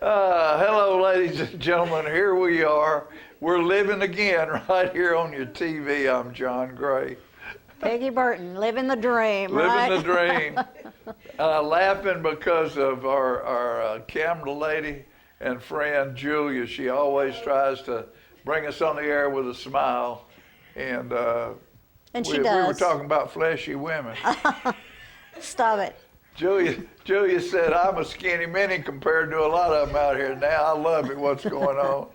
Hello, ladies and gentlemen. Here we are. We're living again right here on your TV. I'm John Gray. Peggy Burton, living the dream, Living the dream. Laughing because of our camera lady and friend Julia. She always tries to bring us on the air with a smile. And she we does. were talking about fleshy women. Stop it. Julia said, I'm a skinny mini compared to a lot of them out here now. I love it, what's going on.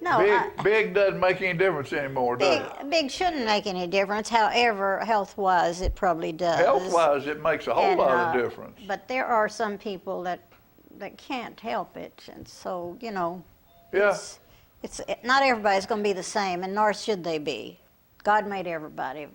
No, Big doesn't make any difference anymore, does it? big shouldn't make any difference. However, health-wise, it probably does. Health-wise, it makes a whole lot of difference. But there are some people that can't help it, and so Yeah. it's not everybody's going to be the same, and nor should they be. God made everybody.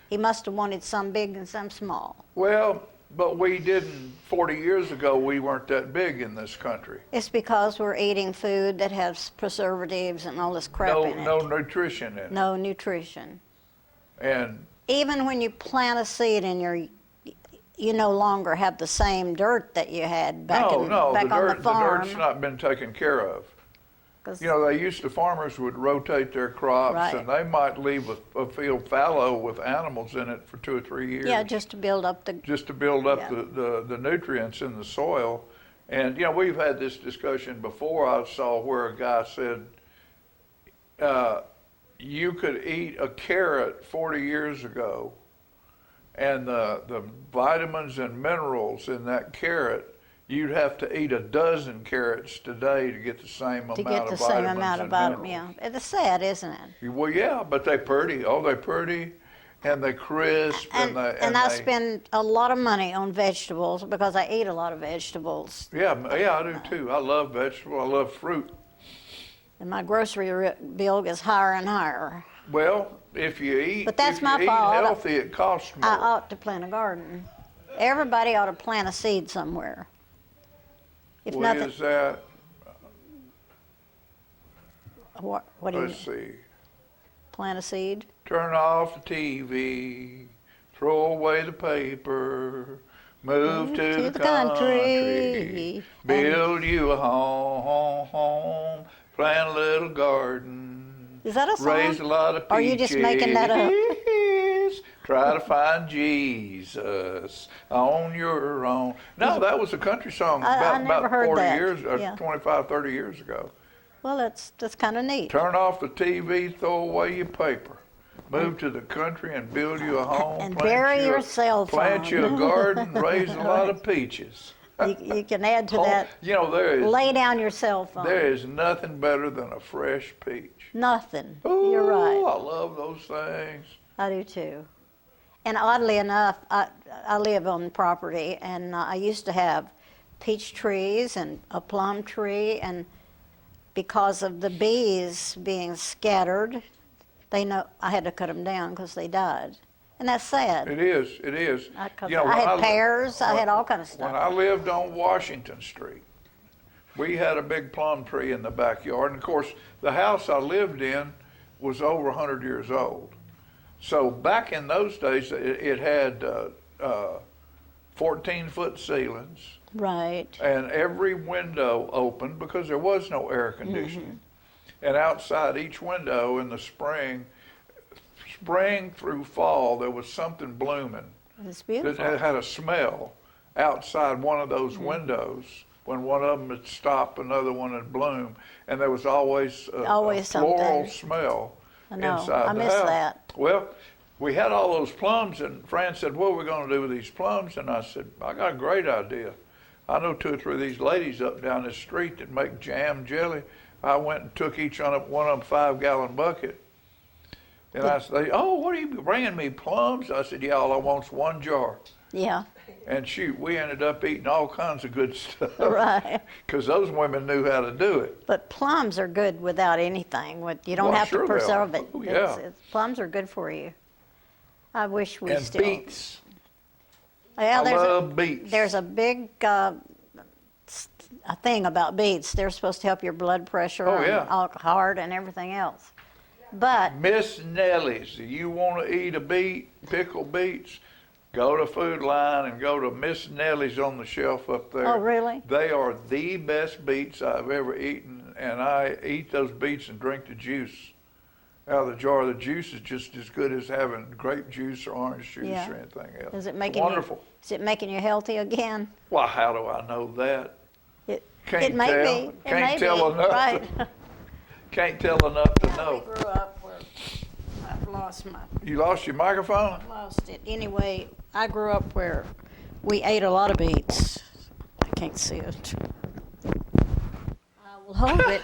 He must have wanted some big and some small. Well, but we didn't, 40 years ago, we weren't that big in this country. It's because we're eating food that has preservatives and all this crap in it. No nutrition in it. No nutrition. And Even when you plant a seed and you no longer have the same dirt that you had back on the farm. The dirt's not been taken care of. Farmers would rotate their crops, Right. and they might leave a field fallow with animals in it for 2 or 3 years. Yeah, just to build up the... the nutrients in the soil. And, we've had this discussion before. I saw where a guy said, you could eat a carrot 40 years ago, and the vitamins and minerals in that carrot, you'd have to eat a dozen carrots today to get the same amount of vitamins. Yeah. It's sad, isn't it? Well, yeah, but they're pretty. Oh, they're pretty, and they're crisp. And I spend a lot of money on vegetables because I eat a lot of vegetables. Yeah, I do too. I love vegetables. I love fruit. And my grocery bill gets higher and higher. Well, if you eat, But that's my eat fault. healthy, it costs more. I ought to plant a garden. Everybody ought to plant a seed somewhere. If What nothing, is that? what do you Let's see. plant a seed? Turn off the TV, throw away the paper, move to the country, build you a home, plant a little garden, Is that a song? raise a lot of peaches. Or are you just making that up? Try to find Jesus on your own. No, that was a country song I never about heard 40 that. years, Yeah. 25, 30 years ago. Well, that's kind of neat. Turn off the TV, throw away your paper. Move to the country and build you a home. And bury your cell phone. Plant you a garden, raise a lot of peaches. You can add to that. There Lay down your cell phone. is nothing better than a fresh peach. Nothing. Ooh, You're right. I love those things. I do too. And oddly enough, I live on property, and I used to have peach trees and a plum tree, and because of the bees being scattered, I had to cut them down because they died. And that's sad. It is. I had pears, I had all kind of stuff. When I lived on Washington Street, we had a big plum tree in the backyard. And of course, the house I lived in was over 100 years old. So back in those days, it had 14-foot ceilings. Right. And every window open because there was no air conditioning. And outside each window in the spring through fall, there was something blooming. It's beautiful. It had a smell outside one of those windows. When one of them would stop, another one would bloom. And there was always a floral smell inside the house. I miss that. Well, we had all those plums, and Fran said, what are we going to do with these plums? And I said, I got a great idea. I know 2 or 3 of these ladies up down this street that make jam jelly. I went and took each one of them 5-gallon bucket. And I said, oh, what are you bringing me, plums? I said, yeah, all I want's 1 jar. Yeah. And shoot, we ended up eating all kinds of good stuff. Right. Because those women knew how to do it. But plums are good without anything. You don't have to preserve it. Oh, yeah. Plums are good for you. I wish we and still... beets. Yeah, I love beets. There's a big thing about beets. They're supposed to help your blood pressure and heart and everything else. But Miss Nellie's, you want to eat a beet, pickled beets, Go to Food Line and go to Miss Nellie's on the shelf up there. Oh, really? They are the best beets I've ever eaten, and I eat those beets and drink the juice out of the jar. The juice is just as good as having grape juice or orange juice Yeah. or anything else. Is it It's making wonderful. is it making you healthy again? Well, how do I know that? Can't It may tell. be. It Can't may tell be. enough. Right. Can't tell enough to We know. grew up where I've You lost your microphone? lost it. Anyway, I grew up where we ate a lot of beets. I can't see it. I will hold it.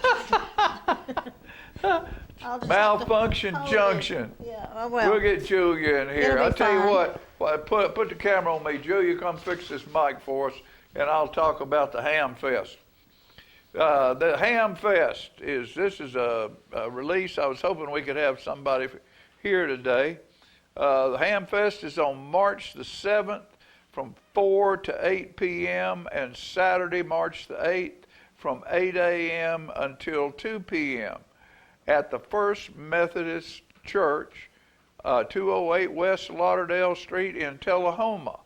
I'll just Malfunction hold it. junction. Yeah, well, We'll get Julia in here. It'll be I'll tell you fine. what, put the camera on me. Julia, come fix this mic for us, and I'll talk about the Ham Fest. The Ham Fest is a release. I was hoping we could have somebody here today. The Ham Fest is on March the 7th from 4 to 8 p.m. and Saturday, March the 8th from 8 a.m. until 2 p.m. at the First Methodist Church, 208 West Lauderdale Street in Tullahoma.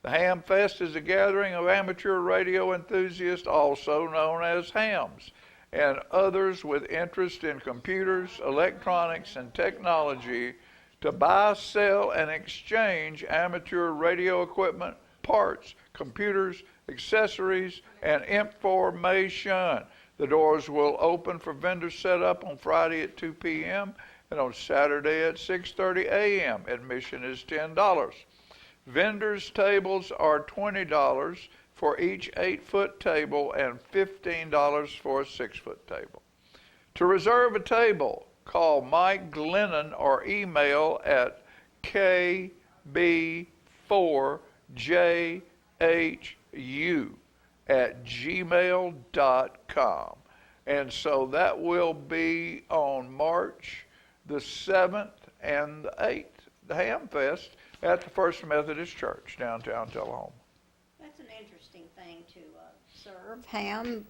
The Ham Fest is a gathering of amateur radio enthusiasts, also known as hams, and others with interest in computers, electronics, and technology to buy, sell, and exchange amateur radio equipment, parts, computers, accessories, and information. The doors will open for vendor setup on Friday at 2 p.m. and on Saturday at 6:30 a.m. Admission is $10. Vendors' tables are $20 for each 8-foot table and $15 for a 6-foot table. To reserve a table, call Mike Glennon or email at kb4jhu@gmail.com. And so that will be on March the 7th and the 8th, the Ham Fest at the First Methodist Church, downtown Tullahoma. that's an interesting thing to serve ham.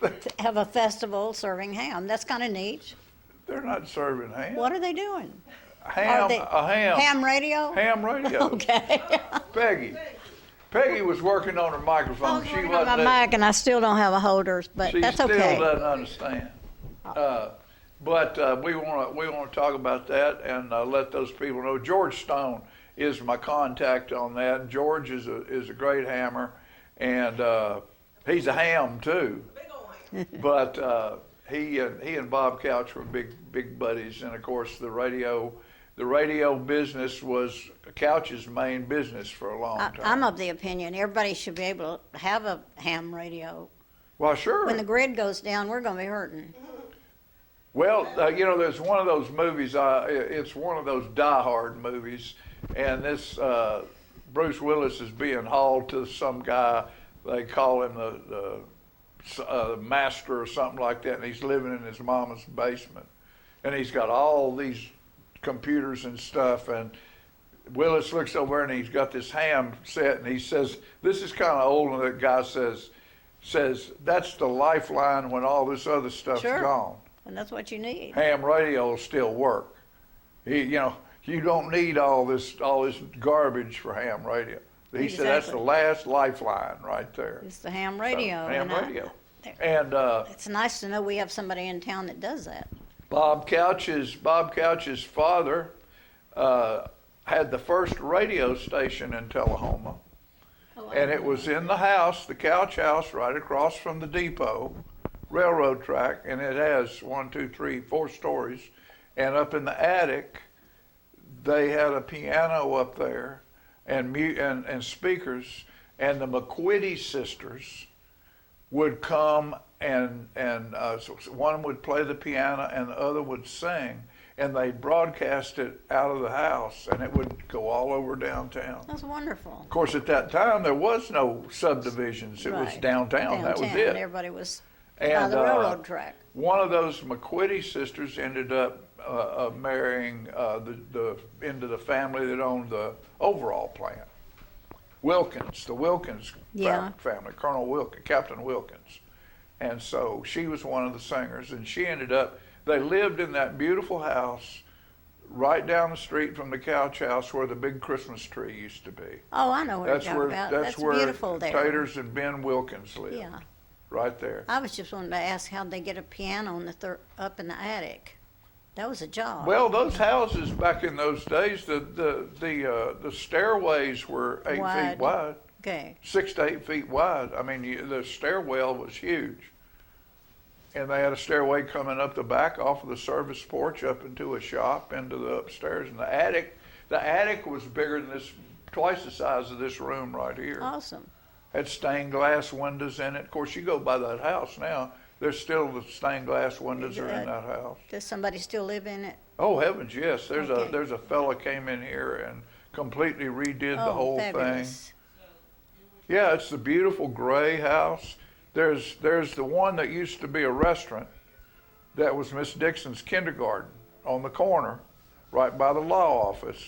To have a festival serving ham. That's kind of neat. They're not serving ham. What are they doing? Ham, Are they- a ham. Ham radio? Ham radio. Okay. Peggy was working on her I microphone. was She working on wasn't. my mic and I still don't have a holder, but She that's still okay. doesn't understand. But we want to talk about that and let those people know. George Stone is my contact on that. And George is a great hammer, and he's a ham too. But he and Bob Couch were big buddies, and of course the radio business was Couch's main business for a long time. I'm of the opinion everybody should be able to have a ham radio. Well, sure. When the grid goes down, we're going to be hurting. Well, there's one of those movies. It's one of those Die Hard movies, and this Bruce Willis is being hauled to some guy. They call him the master or something like that, and he's living in his mama's basement, and he's got all these computers and stuff. And Willis looks over and he's got this ham set, and he says, "This is kind of old." And the guy says, "That's the lifeline when all this other stuff's Sure. gone. And that's what you need. Ham radio will still work. You don't need all this garbage for ham radio." He said that's the Exactly. last lifeline right there. It's the ham radio. So, ham and radio. And it's nice to know we have somebody in town that does that. Bob Couch's father had the first radio station in Tullahoma, and it was in the house, the Couch house, right across from the depot, railroad track, and it has 4 stories, and up in the attic, they had a piano up there, and speakers, and the McQuitty sisters would come and so one would play the piano and the other would sing, and they broadcast it out of the house, and it would go all over downtown. That's wonderful. Of course, at that time there was no subdivisions; it was Right. downtown. That was And it. everybody was by And the railroad track. one of those McQuitty sisters ended up marrying into the family that owned the overall plant. Wilkins, the Wilkins Yeah. family, Colonel Wilkins, Captain Wilkins. And so she was one of the singers, and she ended up, they lived in that beautiful house right down the street from the Couch House where the big Christmas tree used to be. Oh, I know what That's you're where talking about. that's where beautiful there. Taters and Ben Wilkins lived. Yeah. Right there. I was just wanting to ask how'd they get a piano in the up in the attic? That was a job. Well, those houses back in those days, the stairways were 8 feet wide, Okay. 6 to 8 feet wide. I mean, the stairwell was huge. And they had a stairway coming up the back off of the service porch up into a shop, into the upstairs. And the attic was bigger than this, twice the size of this room right here. Awesome. Had stained glass windows in it. Of course, you go by that house now, there's still the stained glass windows are in that house. Does somebody still live in it? Oh, heavens, yes. There's Okay. a fella came in here and completely redid the whole fabulous. thing. Yeah, it's the beautiful gray house. There's the one that used to be a restaurant that was Miss Dixon's kindergarten on the corner, right by the law office.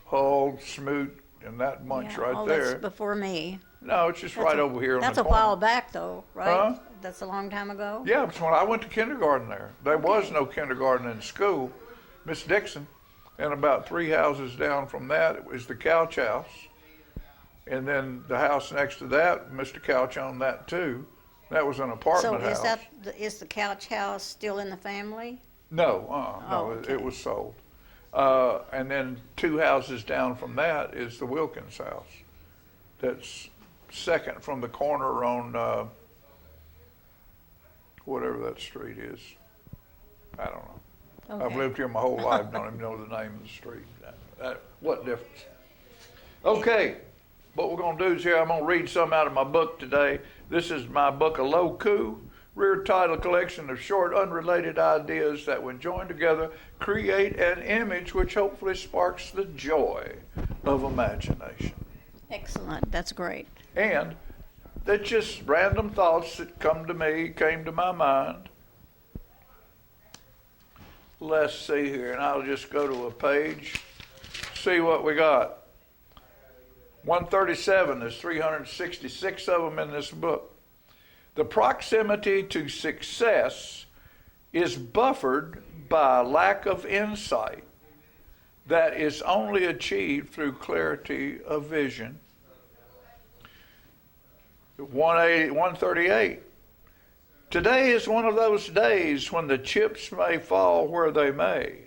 Hull, Smoot, and that bunch Yeah, right there. That's before me. No, it's just right over here on the That's a corner. while back, though, right? Huh? That's a long time ago? Yeah, it's when I went to kindergarten there. There was no kindergarten in school. Miss Dixon, and about 3 houses down from that, it was the Couch House. And then the house next to that, Mr. Couch owned that too. That was an So apartment house. is the Couch House still in the family? No, no, okay. it was sold. And then 2 houses down from that is the Wilkins house. That's second from the corner on whatever that street is. I don't know. Okay. I've lived here my whole life, don't even know the name of the street. What difference? Okay, what we're going to do is here, I'm going to read some out of my book today. This is my book, A Low Coup, rear title collection of short, unrelated ideas that, when joined together, create an image which hopefully sparks the joy of imagination. Excellent. That's great. And they're just random thoughts that came to my mind. Let's see here, and I'll just go to a page, see what we got. 137, there's 366 of them in this book. The proximity to success is buffered by a lack of insight that is only achieved through clarity of vision. 138. Today is one of those days when the chips may fall where they may.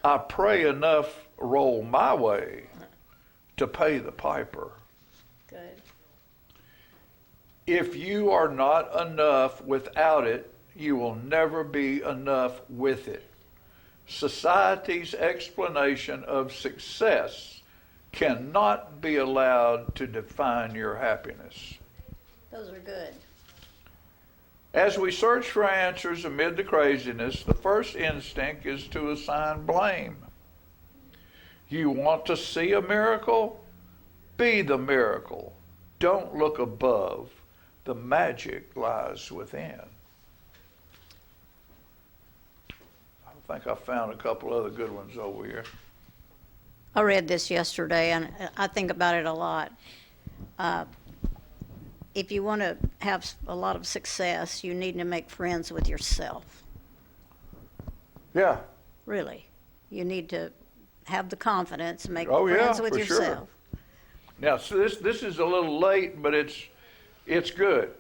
I pray enough roll my way to pay the piper. Good. If you are not enough without it, you will never be enough with it. Society's explanation of success cannot be allowed to define your happiness. Those are good. As we search for answers amid the craziness, the first instinct is to assign blame. You want to see a miracle? Be the miracle. Don't look above. The magic lies within. I think I found a couple other good ones over here. I read this yesterday, and I think about it a lot. If you want to have a lot of success, you need to make friends with yourself. Yeah. Really. You need to have the confidence, make Oh, yeah, friends with for sure. yourself. Now, so this is a little late, but it's good.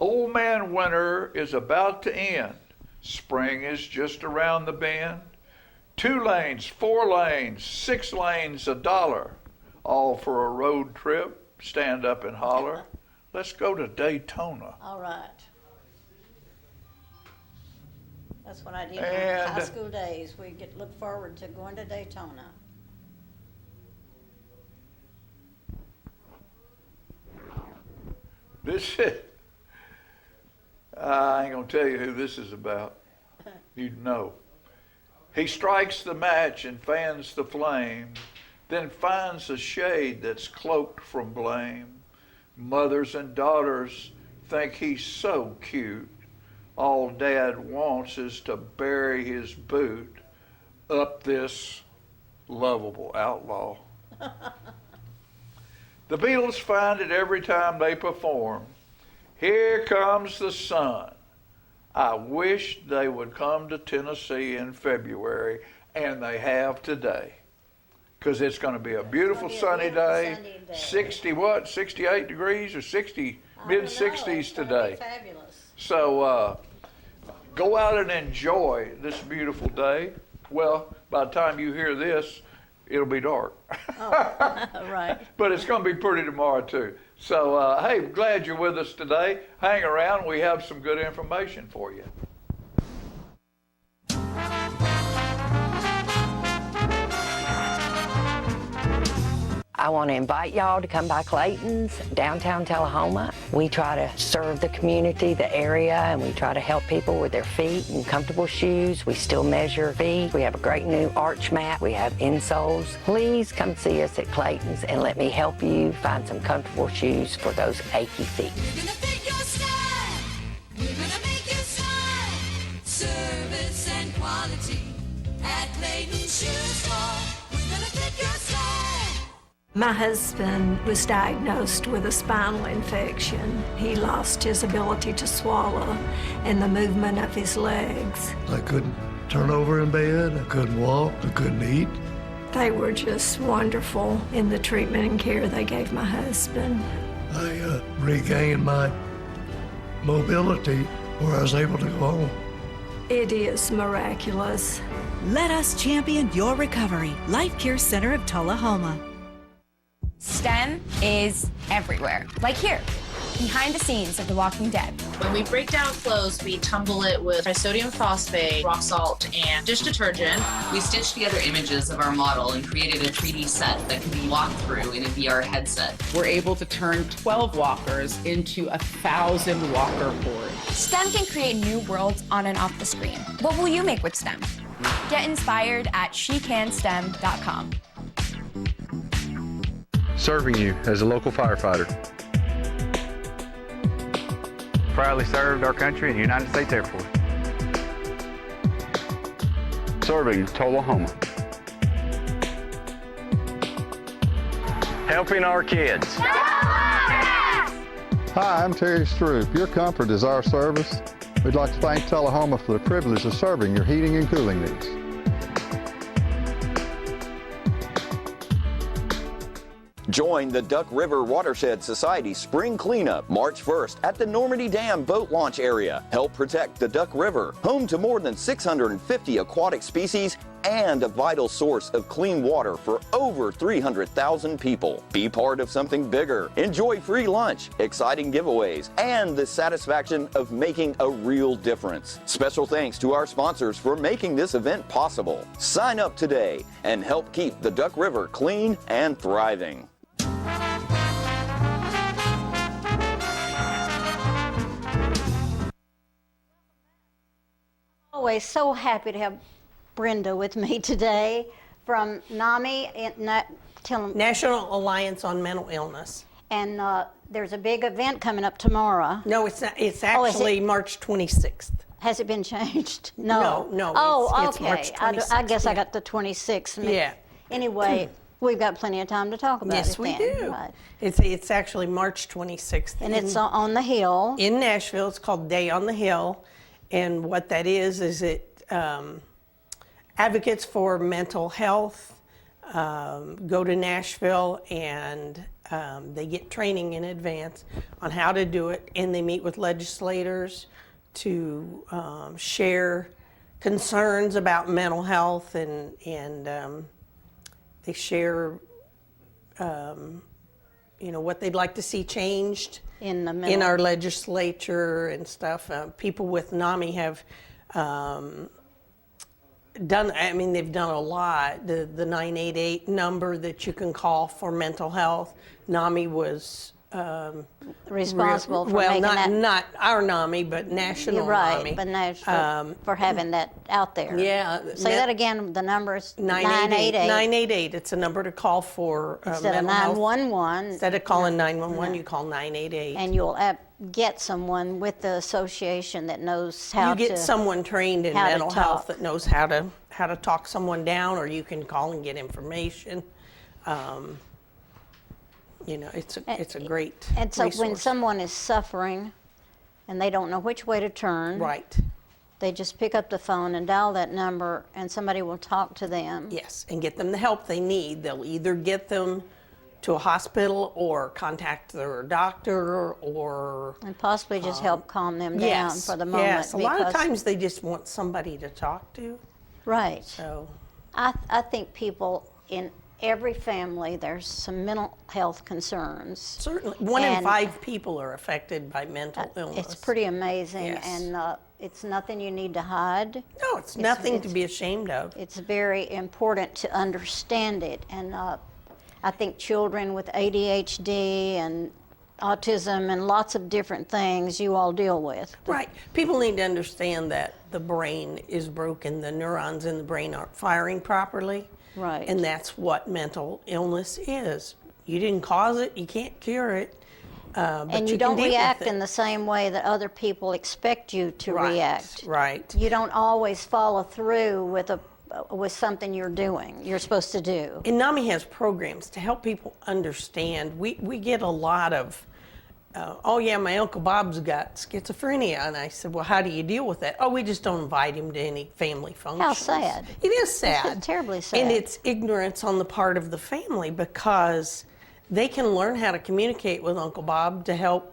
Old Man Winter is about to end. Spring is just around the bend. 2 lanes, 4 lanes, 6 lanes, $1. All for a road trip. Stand up and holler. Let's go to Daytona. All right. That's what I did in And- high school days. We look forward to going to Daytona. This is, I ain't gonna tell you who this is about. You'd know. He strikes the match and fans the flame, then finds a shade that's cloaked from blame. Mothers and daughters think he's so cute. All Dad wants is to bury his boot up this lovable outlaw. The Beatles find it every time they perform. Here comes the sun. I wish they would come to Tennessee in February and they have today. Because it's going to be a beautiful sunny day. 60 what? 68 degrees or 60, mid-60s today. Fabulous. So go out and enjoy this beautiful day. Well, by the time you hear this, it'll be dark. Right. But it's going to be pretty tomorrow too. So, hey, glad you're with us today. Hang around. We have some good information for you. I want to invite y'all to come by Clayton's, downtown Tullahoma. We try to serve the community, the area, and we try to help people with their feet and comfortable shoes. We still measure feet. We have a great new arch mat. We have insoles. Please come see us at Clayton's and let me help you find some comfortable shoes for those achy feet. We're gonna fit your style. We're gonna make you smile. Service and quality at Clayton's Shoe Store. We're gonna fit your style. My husband was diagnosed with a spinal infection. He lost his ability to swallow and the movement of his legs. I couldn't turn over in bed, I couldn't walk, I couldn't eat. They were just wonderful in the treatment and care they gave my husband. I regained my mobility where I was able to go home. It is miraculous. Let us champion your recovery. Life Care Center of Tullahoma. STEM is everywhere, like here, behind the scenes of The Walking Dead. When we break down clothes, we tumble it with trisodium phosphate, rock salt, and dish detergent. We stitched together images of our model and created a 3D set that can be walked through in a VR headset. We're able to turn 12 walkers into 1,000 walker boards. STEM can create new worlds on and off the screen. What will you make with STEM? Get inspired at SheCanSTEM.com. Serving you as a local firefighter. Proudly served our country in the United States Air Force. Serving Tullahoma. Helping our kids. Hi, I'm Terry Stroop. Your comfort is our service. We'd like to thank Tullahoma for the privilege of serving your heating and cooling needs. Join the Duck River Watershed Society Spring Cleanup March 1st at the Normandy Dam boat launch area. Help protect the Duck River, home to more than 650 aquatic species and a vital source of clean water for over 300,000 people. Be part of something bigger. Enjoy free lunch, exciting giveaways, and the satisfaction of making a real difference. Special thanks to our sponsors for making this event possible. Sign up today and help keep the Duck River clean and thriving. Always so happy to have Brenda with me today from NAMI, National Alliance on Mental Illness. And there's a big event coming up tomorrow. No, it's not. It's actually March 26th. Has it been changed? No. No. Oh, it's okay. March 26th, I guess yeah. I got the 26th. Yeah. Anyway, we've got plenty of time to talk about it. Yes, we do. Right. It's actually March 26th. And it's on the Hill. In Nashville. It's called Day on the Hill. And what that is it advocates for mental health go to Nashville and they get training in advance on how to do it. And they meet with legislators to share concerns about mental health and they share what they'd like to see changed in our legislature and stuff. People with NAMI have they've done a lot. The 988 number that you can call for mental health, NAMI was responsible for making that. Not our NAMI, but national You're right, NAMI. but Nashville for having that out there. Yeah. Say that again, the number's 988. 988, it's a number to call for instead of mental 911. Health. Instead of calling 911, you call 988. And you'll get someone with the association that knows how to... You get someone trained in mental health that knows how to talk someone down, or you can call and get information. It's a great And so resource. when someone is suffering and they don't know which way to turn, right, They just pick up the phone and dial that number, and somebody will talk to them. Yes, and get them the help they need. They'll either get them to a hospital or contact their doctor or... And possibly just help calm them down for the moment. Yes, a lot of times they just want somebody to talk to. Right. So I think people in every family, there's some mental health concerns. Certainly. 1 in 5 people are affected by mental illness. It's pretty amazing, Yes. and it's nothing you need to hide. No, it's nothing to be ashamed of. It's very important to understand it, and I think children with ADHD and autism and lots of different things you all deal with. Right. People need to understand that the brain is broken. The neurons in the brain aren't firing properly. Right. And that's what mental illness is. You didn't cause it, you can't cure it, but And you can don't deal with react it. in the same way that other people expect you to Right, react. right. You don't always follow through with something you're supposed to do. And NAMI has programs to help people understand. We get a lot of, oh yeah, my Uncle Bob's got schizophrenia. And I said, well, how do you deal with that? Oh, we just don't invite him to any family functions. How sad. It is sad. It's terribly sad. And it's ignorance on the part of the family, because they can learn how to communicate with Uncle Bob to help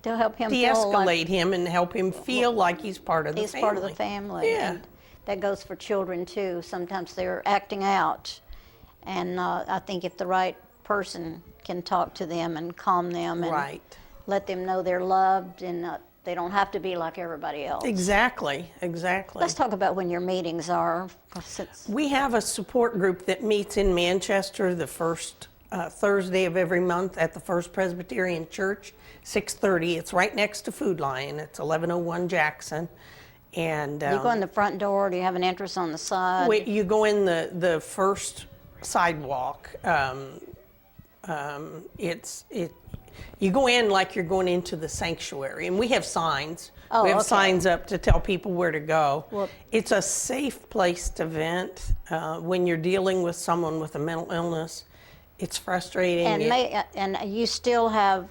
him de-escalate him and help him feel like he's part of the family. He's part of the family. Yeah. And that goes for children too. Sometimes they're acting out. And I think if the right person can talk to them and calm them and Right. let them know they're loved and they don't have to be like everybody else. Exactly, exactly. Let's talk about when your meetings are. We have a support group that meets in Manchester the first Thursday of every month at the First Presbyterian Church, 6:30. It's right next to Food Lion. It's 1101 Jackson. And You go in the front door, do you have an entrance on the side? you go in the first sidewalk. You go in like you're going into the sanctuary, and we have signs. Oh, we have okay. signs up to tell people where to go. Well- It's a safe place to vent when you're dealing with someone with a mental illness. It's frustrating. And you still have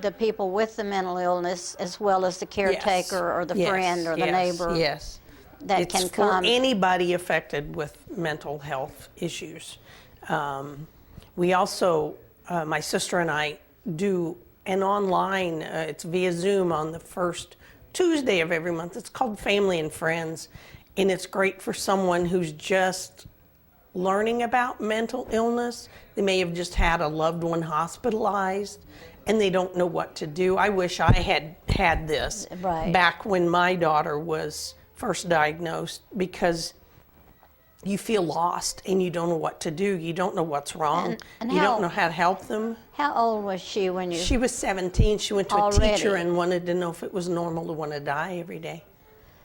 the people with the mental illness as well as the caretaker or the friend or the neighbor. Yes. That It's can for come. anybody affected with mental health issues. We also, my sister and I, do an online, it's via Zoom on the first Tuesday of every month. It's called Family and Friends, and it's great for someone who's just learning about mental illness. They may have just had a loved one hospitalized, and they don't know what to do. I wish I had had this back when my daughter was first diagnosed, because you feel lost and you don't know what to do. You don't know what's wrong. And you how- don't know how to help them. How old was she when you? She was 17. She went to Already? a teacher and wanted to know if it was normal to want to die every day.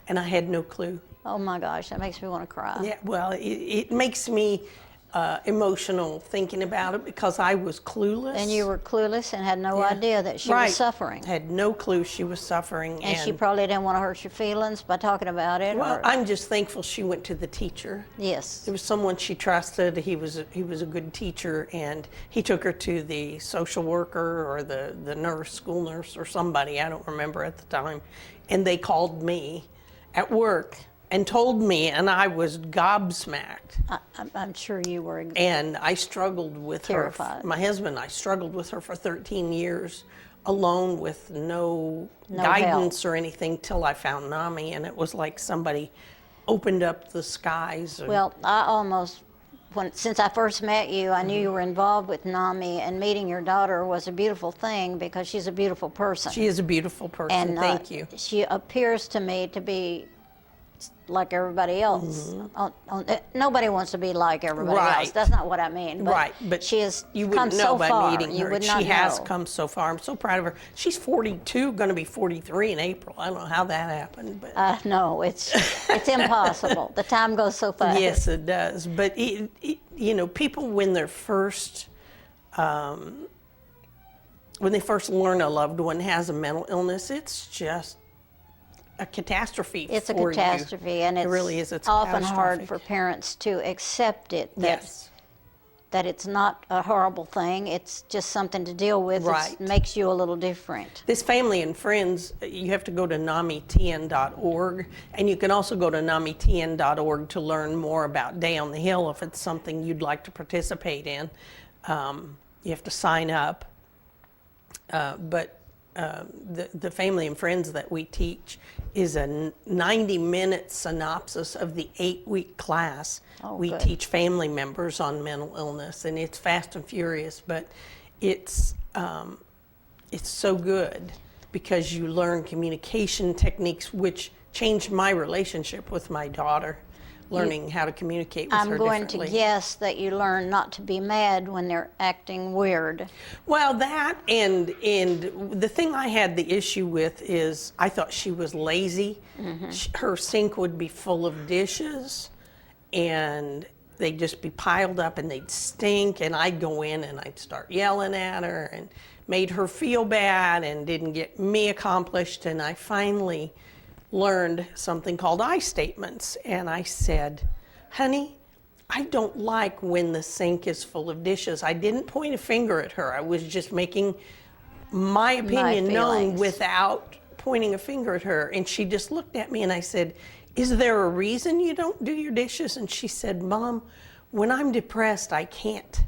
And I had no clue. Oh my gosh, that makes me want to cry. Yeah, well, it makes me emotional thinking about it, because I was clueless. And you were clueless and had no idea that she Right. was suffering. Had no clue she was suffering. And she probably didn't want to hurt your feelings by talking about it. Well, or, I'm just thankful she went to the teacher. Yes. There was someone she trusted. He was a good teacher, and he took her to the social worker or the nurse, school nurse, or somebody, I don't remember at the time. And they called me at work and told me, and I was gobsmacked. I'm sure you were. And I struggled with Terrified. her. My husband, I struggled with her for 13 years, alone with no guidance or anything, till I found NAMI, and it was like somebody opened up the skies. And Well, I almost, since I first met you, I knew you were involved with NAMI, and meeting your daughter was a beautiful thing because she's a beautiful person. She is a beautiful person. And Thank you. She appears to me to be like everybody else. Nobody wants to be like everybody else. Right. That's not what I mean. But Right, but she has you come wouldn't know so by far. meeting You her. would She not has know. come so far. I'm so proud of her. She's 42, going to be 43 in April. I don't know how that happened, but No, it's impossible. The time goes so fast. yes, it does. But people when they're first when they first learn a loved one has a mental illness, it's just a catastrophe. It's a for you. catastrophe, and It it's really is. It's often hard catastrophic. for parents to accept it. That Yes. that it's not a horrible thing. It's just something to deal with. Right. It makes you a little different. This Family and Friends, you have to go to NAMITN.org, and you can also go to NAMITN.org to learn more about Day on the Hill if it's something you'd like to participate in. You have to sign up. But the Family and Friends that we teach is a 90-minute synopsis of the 8-week class. We good. teach family members on mental illness, and it's fast and furious, but it's so good because you learn communication techniques, which changed my relationship with my daughter, learning how to communicate with her I'm going differently. to guess that you learn not to be mad when they're acting weird. Well, that and the thing I had the issue with is I thought she was lazy. Her sink would be full of dishes, and they'd just be piled up and they'd stink, and I'd go in and I'd start yelling at her and made her feel bad and didn't get me accomplished. And I finally learned something called I statements, and I said, honey, I don't like when the sink is full of dishes. I didn't point a finger at her. I was just making my opinion known without pointing a finger at her. And she just looked at me, and I said, is there a reason you don't do your dishes? And she said, Mom, when I'm depressed, I can't.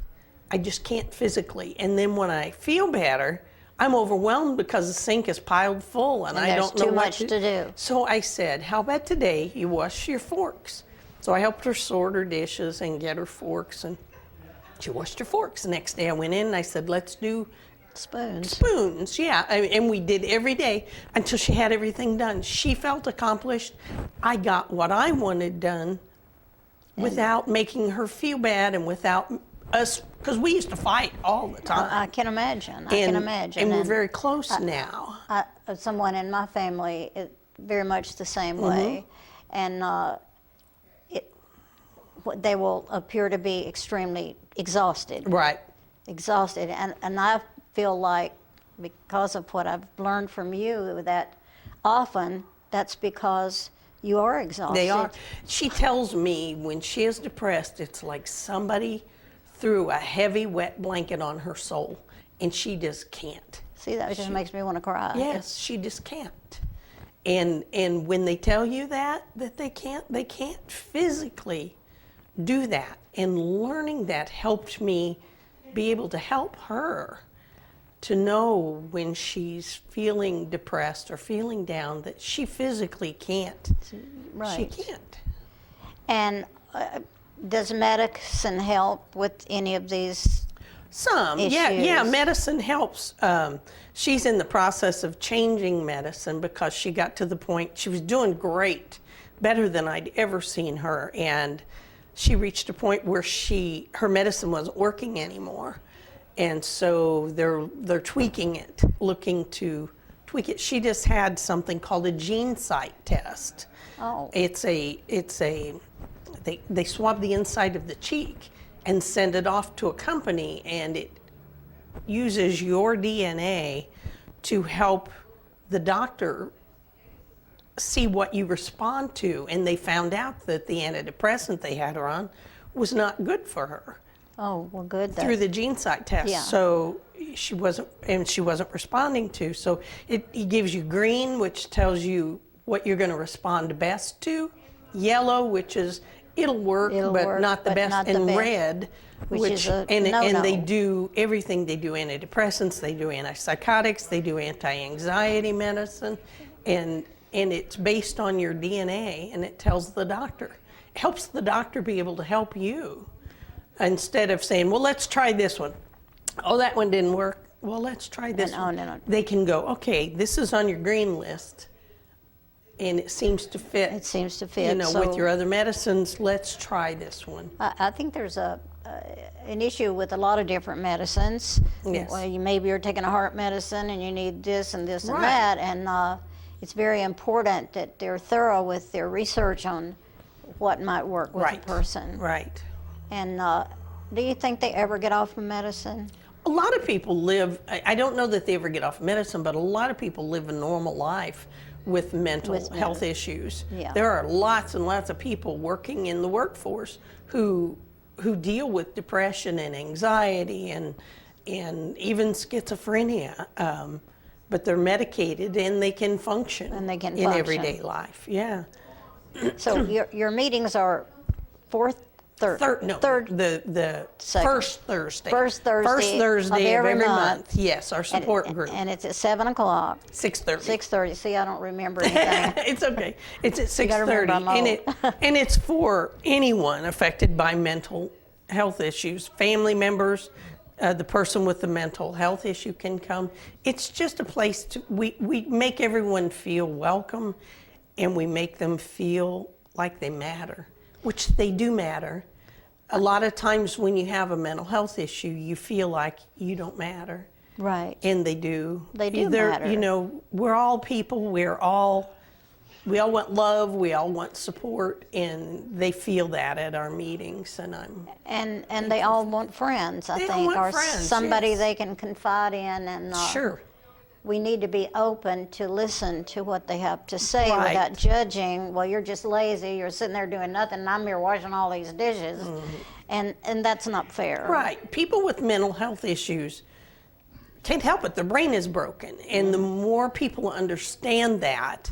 I just can't physically. And then when I feel better, I'm overwhelmed because the sink is piled full and I don't know what there's too much to do. So I said, how about today you wash your forks? So I helped her sort her dishes and get her forks, and she washed her forks. The next day I went in and I said, let's do spoons. Spoons, yeah. And we did every day until she had everything done. She felt accomplished. I got what I wanted done without making her feel bad and without us, because we used to fight all the time. I can imagine. I can imagine. And we're very close now. Someone in my family is very much the same way, and they will appear to be extremely exhausted. Right. Exhausted, and I feel like because of what I've learned from you that often that's because you are exhausted. They are. She tells me when she is depressed, it's like somebody threw a heavy wet blanket on her soul, and she just can't. See, that just makes me want to cry. Yes, she just can't. And when they tell you that they can't physically do that. And learning that helped me be able to help her to know when she's feeling depressed or feeling down that she physically can't. Right. She can't. And does medicine help with any of these Some, issues? yeah, medicine helps. She's in the process of changing medicine because she got to the point, she was doing great, better than I'd ever seen her, and she reached a point where her medicine wasn't working anymore. And so they're tweaking it, looking to tweak it. She just had something called a GeneSight test. Oh. They swab the inside of the cheek and send it off to a company, and it uses your DNA to help the doctor see what you respond to. And they found out that the antidepressant they had her on was not good for her. Oh, well, good. Through the GeneSight test. Yeah. So she wasn't responding to. So it gives you green, which tells you what you're going to respond best to. Yellow, which is it'll work, but not the best. And red, which is a no-no. And they do everything. They do antidepressants, they do antipsychotics, they do anti-anxiety medicine, and it's based on your DNA, and it tells the doctor. It helps the doctor be able to help you instead of saying, well, let's try this one. Oh, that one didn't work. Well, let's try this one. No. They can go, okay, this is on your green list, and it seems to fit. It seems to fit. You know, with your other medicines, let's try this one. I think there's an issue with a lot of different medicines. Yes. Well, maybe you're taking a heart medicine and you need this and this and Right. that, and it's very important that they're thorough with their research on what might work with a person. Right. And do you think they ever get off of medicine? A lot of people live, I don't know that they ever get off medicine, but a lot of people live a normal life with mental health issues. Yeah. There are lots and lots of people working in the workforce who who deal with depression and anxiety and even schizophrenia, but they're medicated and they can function in everyday life. Yeah. So your meetings are fourth, third, the second. first Thursday. First Thursday of every month. Yes, our support group. And it's at 7 o'clock. 6:30. 6:30. See, I don't remember anything. It's okay. It's at You gotta remember 6:30, and it's for anyone affected by mental health issues, family members. The person with the mental health issue can come. It's just a place we make everyone feel welcome, and we make them feel like they matter, which they do matter. A lot of times when you have a mental health issue, you feel like you don't matter. Right. And they do. They do matter. You know, we're all people. We all want love. We all want support, and they feel that at our meetings. And they all want friends, I think, or somebody they can confide in. And sure. We need to be open to listen to what they have to say Right. without judging. Well, you're just lazy. You're sitting there doing nothing, and I'm here washing all these dishes, and that's not fair. Right. People with mental health issues can't help it. Their brain is broken, and the more people understand that,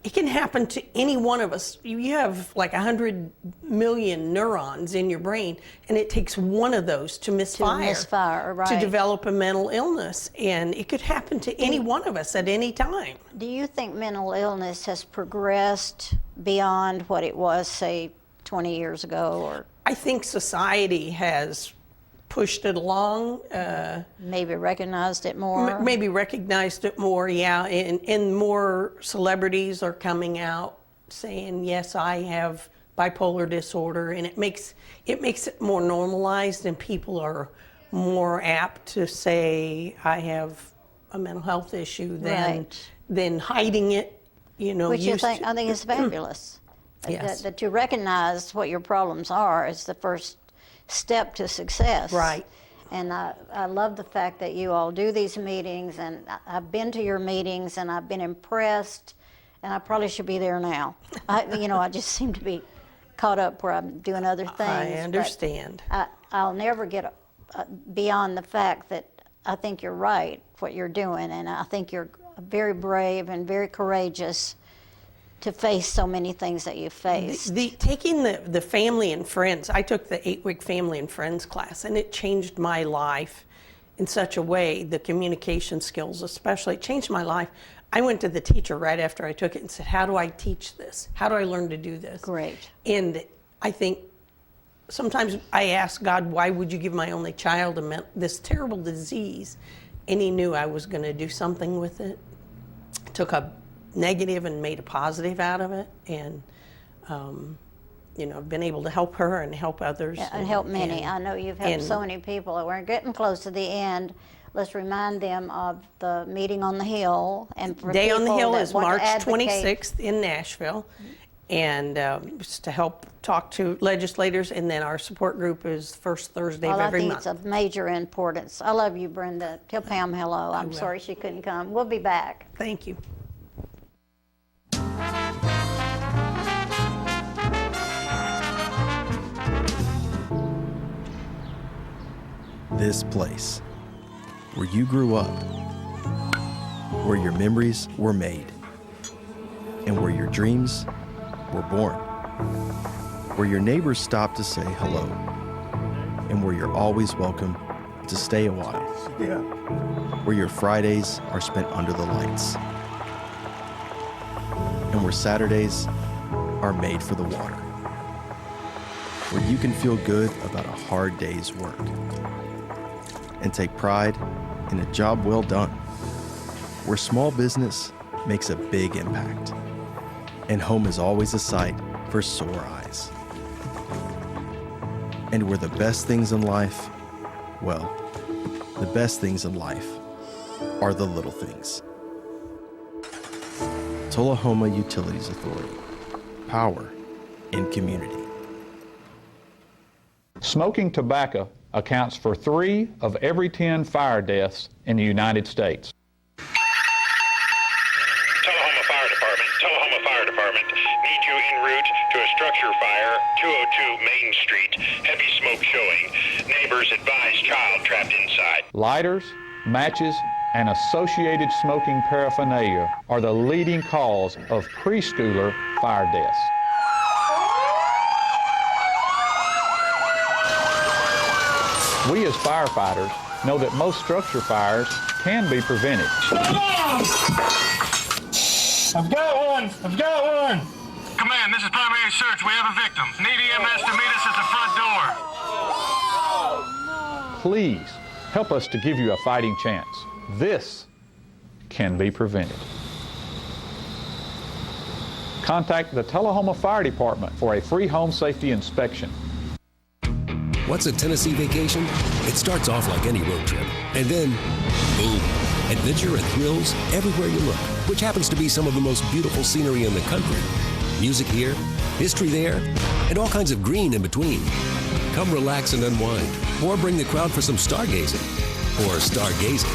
it can happen to any one of us. You have like 100 million neurons in your brain, and it takes one of those to misfire, right. to develop a mental illness, and it could happen to any one of us at any time. Do you think mental illness has progressed beyond what it was, say, 20 years ago? Or I think society has pushed it along. Maybe recognized it more? Maybe recognized it more, yeah. And more celebrities are coming out saying, yes, I have bipolar disorder. And it makes it more normalized, and people are more apt to say, I have a mental health issue than hiding it. You know, Which I think is fabulous. Yes. That you recognize what your problems are is the first step to success. Right. And I love the fact that you all do these meetings, and I've been to your meetings and I've been impressed, and I probably should be there now. I just seem to be caught up where I'm doing other things. I understand. I'll never get beyond the fact that I think you're right, what you're doing, and I think you're very brave and very courageous to face so many things that you faced. Taking the family and friends, I took the 8-week family and friends class, and it changed my life in such a way, the communication skills especially, it changed my life. I went to the teacher right after I took it and said, how do I teach this? How do I learn to do this? Great. And I think sometimes I ask God, why would you give my only child this terrible disease? And he knew I was going to do something with it. Took a negative and made a positive out of it, and I've been able to help her and help others. And help many. I know you've helped so many people. We're getting close to the end. Let's remind them of the meeting on the Hill. And for Day on the Hill is March advocate. 26th in Nashville, and it's to help talk to legislators, and then our support group is first Thursday of every month. I think it's of major importance. I love you, Brenda. Tell Pam hello. I'm sorry she couldn't come. We'll be back. Thank you. This place, where you grew up, where your memories were made, and where your dreams were born, where your neighbors stop to say hello, and where you're always welcome to stay a while, where your Fridays are spent under the lights, and where Saturdays are made for the water, where you can feel good about a hard day's work and take pride in a job well done, where small business makes a big impact, and home is always a sight for sore eyes. And where the best things in life, well, the best things in life are the little things. Tullahoma Utilities Authority, power in community. Smoking tobacco accounts for 3 of every 10 fire deaths in the United States. Tullahoma Fire Department, Tullahoma Fire Department. Need you en route to a structure fire, 202 Main Street. Heavy smoke showing. Neighbors advise child trapped inside. Lighters, matches, and associated smoking paraphernalia are the leading cause of preschooler fire deaths. We as firefighters know that most structure fires can be prevented. I've got one! Command, this is primary search. We have a victim. Need EMS to meet us at the front door. Please help us to give you a fighting chance. This can be prevented. Contact the Tullahoma Fire Department for a free home safety inspection. What's a Tennessee vacation? It starts off like any road trip, and then, boom, adventure and thrills everywhere you look, which happens to be some of the most beautiful scenery in the country. Music here, history there, and all kinds of green in between. Come relax and unwind, or bring the crowd for some stargazing, or stargazing.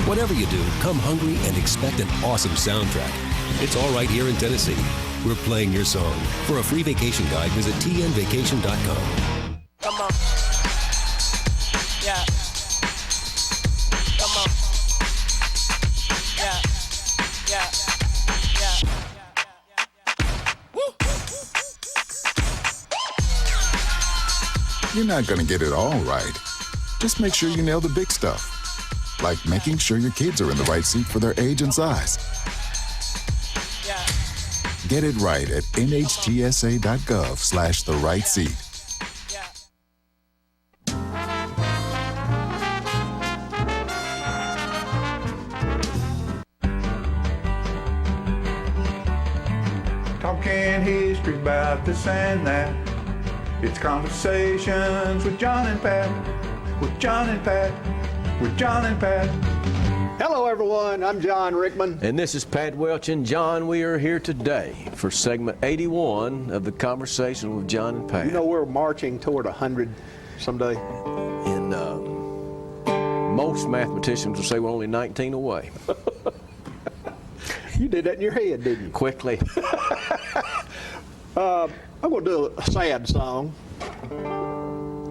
Whatever you do, come hungry and expect an awesome soundtrack. It's all right here in Tennessee. We're playing your song. For a free vacation guide, visit tnvacation.com. Come on. Yeah. Come on. Yeah. Yeah. Yeah. Woo. You're not going to get it all right. Just make sure you nail the big stuff. Like making sure your kids are in the right seat for their age and size. Yeah. Get it right at nhtsa.gov/the-right-seat. Talking history about this and that. It's conversations with John and Pat. With John and Pat. With John and Pat. Hello, everyone. I'm John Rickman. And this is Pat Welch. And John, we are here today for segment 81 of the Conversation with John and Pat. You know, we're marching toward 100 someday. And most mathematicians will say we're only 19 away. You did that in your head, didn't you? Quickly. I'm going to do a sad song.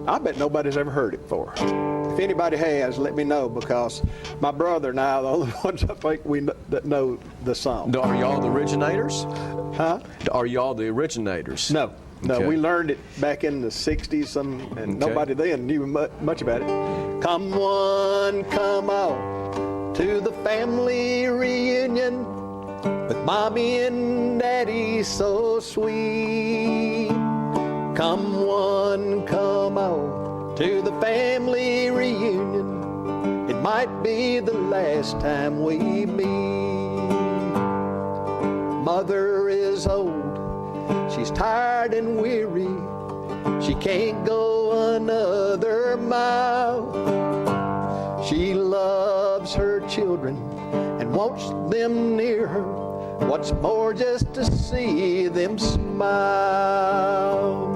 I bet nobody's ever heard it before. If anybody has, let me know, because my brother and I are the only ones I think that know the song. Are y'all the originators? Huh? Are y'all the originators? No. No, Okay. we learned it back in the 60s, and nobody then knew much about it. Come one, come all, to the family reunion, with Mommy and Daddy so sweet. Come one, come all, to the family reunion. It might be the last time we meet. Mother is old, she's tired and weary. She can't go another mile. She loves her children and wants them near her. What's more, just to see them smile.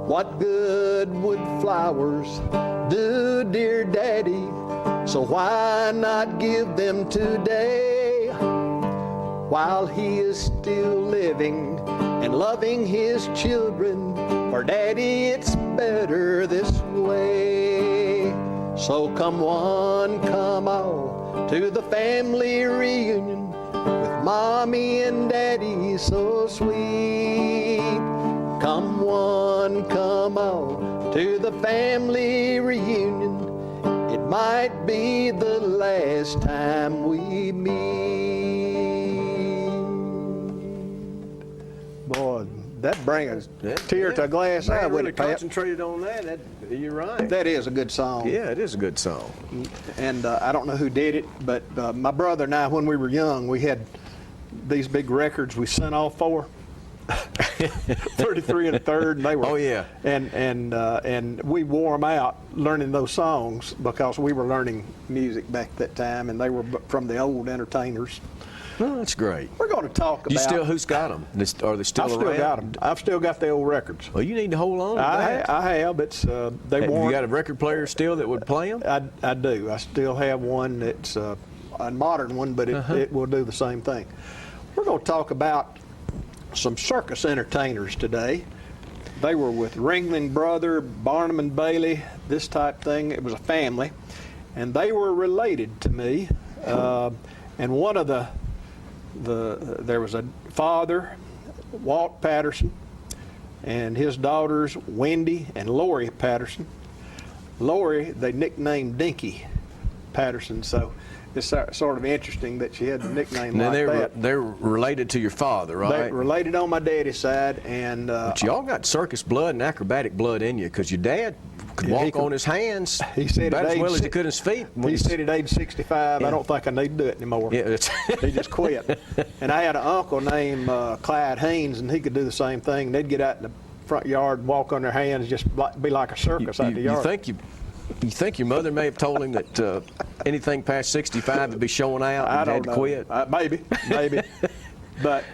What good would flowers do, dear Daddy? So why not give them today? While he is still living and loving his children, for Daddy it's better this way. So come one, come all, to the family reunion, with Mommy and Daddy so sweet. Come one, come all, to the family reunion. It might be the last time we meet. Boy, that brings a tear to a glass eye with really it, Pat. concentrated on that. You're right. That is a good song. Yeah, it is a good song. And I don't know who did it, but my brother and I, when we were young, we had these big records we sent off for. 33 and a third, and they were. Oh yeah. And we wore them out learning those songs because we were learning music back at that time, and they were from the old entertainers. Oh, that's great. We're going to talk about... Who's got them? Are they still around? I've still got them. I've still got the old records. Well, you need to hold on to that. I have. It's Have you got a record player still that would play them? I do. I still have one that's a modern one, but it will do the same thing. We're going to talk about some circus entertainers today. They were with Ringling Brother, Barnum and Bailey, this type thing. It was a family, and they were related to me. And one of there was a father, Walt Patterson, and his daughters, Wendy and Lori Patterson. Lori, they nicknamed Dinky Patterson, so it's sort of interesting that she had the nickname now that. They're related to your father, right? They're related on my daddy's side, and but y'all got circus blood and acrobatic blood in you, because your dad could walk on his hands about as well as he could his feet. He said at age 65, I don't think I need to do it anymore. Yeah, he just quit. And I had an uncle named Clyde Haynes, and he could do the same thing. They'd get out in the front yard and walk on their hands, just be like a circus out in the yard. You think your mother may have told him that anything past 65 would be showing out and I don't had to know. quit? Maybe. But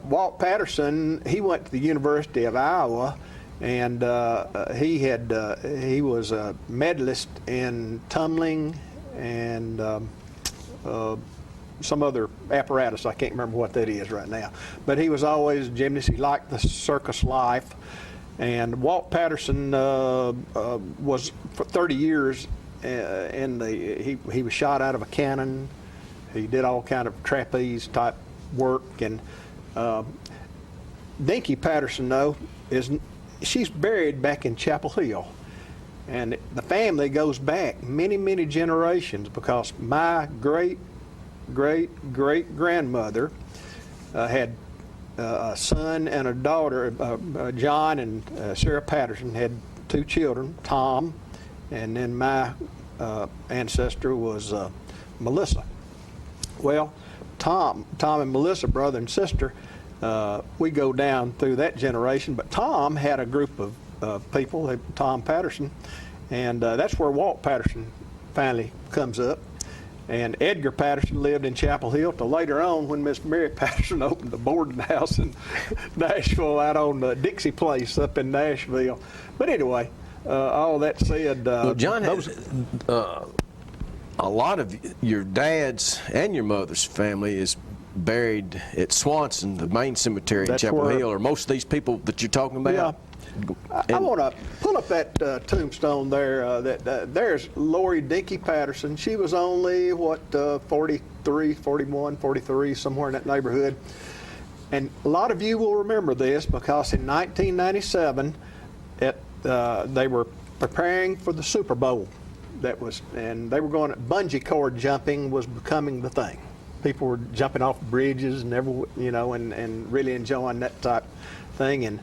Walt Patterson, he went to the University of Iowa, and he was a medalist in tumbling and some other apparatus. I can't remember what that is right now. But he was always a gymnast. He liked the circus life. And Walt Patterson was for 30 years he was shot out of a cannon. He did all kind of trapeze type work. And Dinky Patterson, though, she's buried back in Chapel Hill. And the family goes back many, many generations, because my great-great-great-grandmother had a son and a daughter. John and Sarah Patterson had 2 children, Tom, and then my ancestor was Melissa. Well, Tom and Melissa, brother and sister, we go down through that generation, but Tom had a group of people, Tom Patterson, and that's where Walt Patterson finally comes up. And Edgar Patterson lived in Chapel Hill till later on, when Miss Mary Patterson opened the boarding house in Nashville, out on Dixie Place up in Nashville. But anyway, all that said, well, John, a lot of your dad's and your mother's family is buried at Swanson, the main cemetery in Chapel Hill. Are most of these people that you're talking about? Yeah. I want to pull up that tombstone there. There's Lori Dinky Patterson. She was only, 43, 41, 43, somewhere in that neighborhood. And a lot of you will remember this, because in 1997, they were preparing for the Super Bowl. And they were going. Bungee cord jumping was becoming the thing. People were jumping off bridges and and really enjoying that type thing. And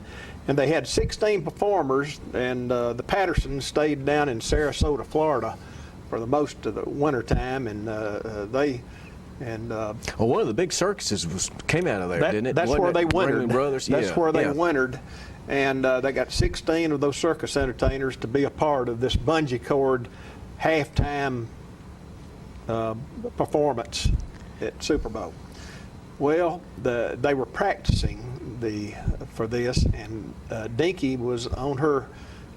they had 16 performers, and the Pattersons stayed down in Sarasota, Florida, for the most of the winter time, and well, one of the big circuses came out of there, didn't it? That's where they wintered. Brothers? That's where they wintered, and they got 16 of those circus entertainers to be a part of this bungee cord halftime performance at Super Bowl. Well, they were practicing for this, and Dinky was on her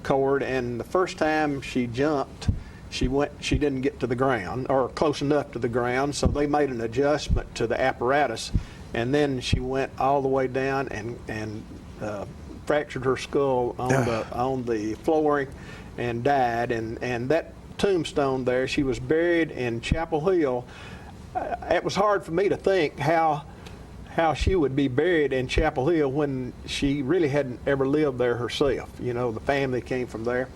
cord, and the first time she jumped, she didn't get to the ground, or close enough to the ground, so they made an adjustment to the apparatus, and then she went all the way down and fractured her skull on the flooring and died. And that tombstone there, she was buried in Chapel Hill. It was hard for me to think how she would be buried in Chapel Hill when she really hadn't ever lived there herself. The family came from there.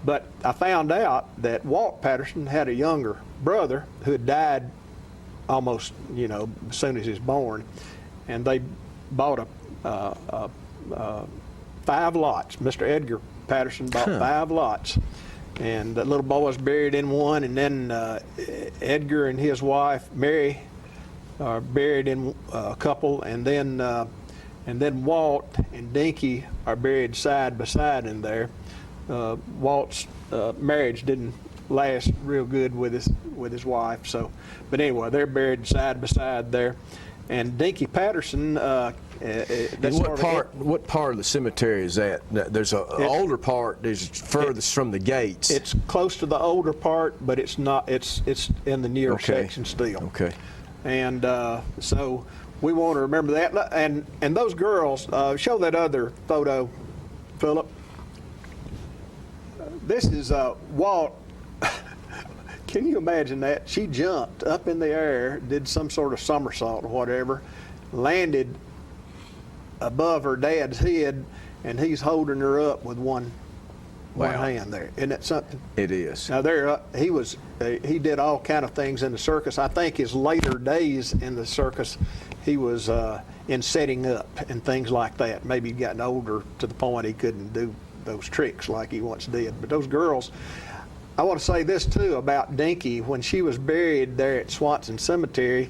But I found out that Walt Patterson had a younger brother who had died almost, as soon as he was born. And they bought 5 lots. Mr. Edgar Patterson bought 5 lots. And the little boy was buried in one, and then Edgar and his wife, Mary, are buried in a couple, and then Walt and Dinky are buried side by side in there. Walt's marriage didn't last real good with his wife, but anyway, they're buried side by side there. And Dinky Patterson, that's What part of the cemetery is that? There's an older part that's furthest from the gates. It's close to the older part, but it's not. It's in the near section still. Okay. And so we want to remember that. And those girls, show that other photo, Philip. This is Walt. Can you imagine that? She jumped up in the air, did some sort of somersault or whatever, landed above her dad's head, and he's holding her up with one hand there. Isn't that something? It is. Now he did all kind of things in the circus. I think his later days in the circus, he was in setting up and things like that. Maybe he'd gotten older to the point he couldn't do those tricks like he once did. But those girls, I want to say this too about Dinky. When she was buried there at Swanson Cemetery,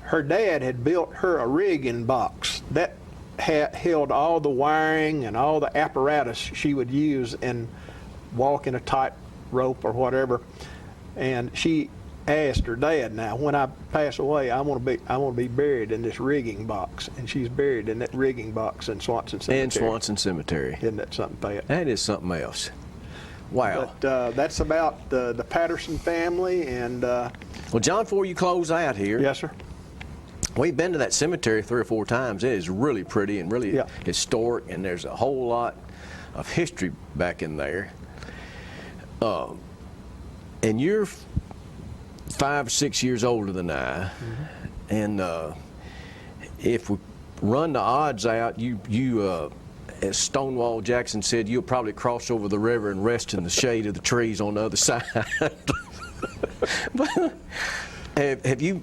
her dad had built her a rigging box that held all the wiring and all the apparatus she would use in walking a tight rope or whatever. And she asked her dad, "Now, when I pass away, I want to be buried in this rigging box." And she's buried in that rigging box in Swanson Cemetery. In Swanson Cemetery. Isn't that something, Pat? That is something else. Wow. But that's about the Patterson family. And well, John, before you close out here. Yes, sir. We've been to that cemetery 3 or 4 times. It is really pretty and really historic, and there's a whole lot of history back in there. And you're 5 or 6 years older than I, and if we run the odds out, you as Stonewall Jackson said, you'll probably cross over the river and rest in the shade of the trees on the other side. But have you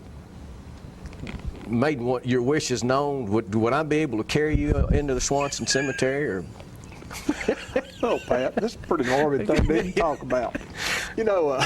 made your wishes known? Would I be able to carry you into the Swanson Cemetery? Or? Oh, Pat, this is a pretty morbid thing to talk about. You know,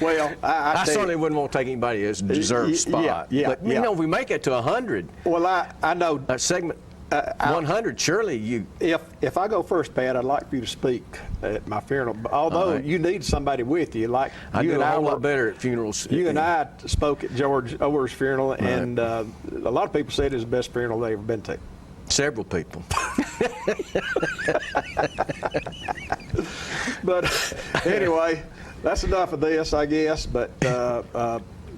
well, I certainly wouldn't want to take anybody as deserved spot. But, you know, if we make it to 100. Well, I know. Segment 100, surely you. If I go first, Pat, I'd like for you to speak at my funeral. Although you need somebody with you, like I you do and a I whole lot better at funerals. You and I spoke at George Ower's funeral, and a lot of people said it was the best funeral they ever been to. Several people. But anyway, that's enough of this, I guess. But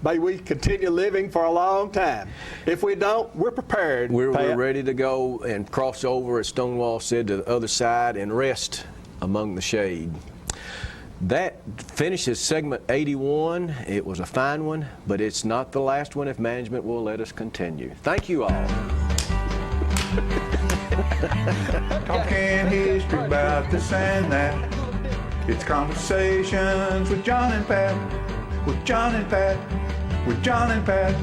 may we continue living for a long time. If we don't, we're prepared. We're ready to go and cross over, as Stonewall said, to the other side and rest among the shade. That finishes segment 81. It was a fine one, but it's not the last one if management will let us continue. Thank you all. Talking history about this and that. It's conversations with John and Pat, with John and Pat, with John and Pat.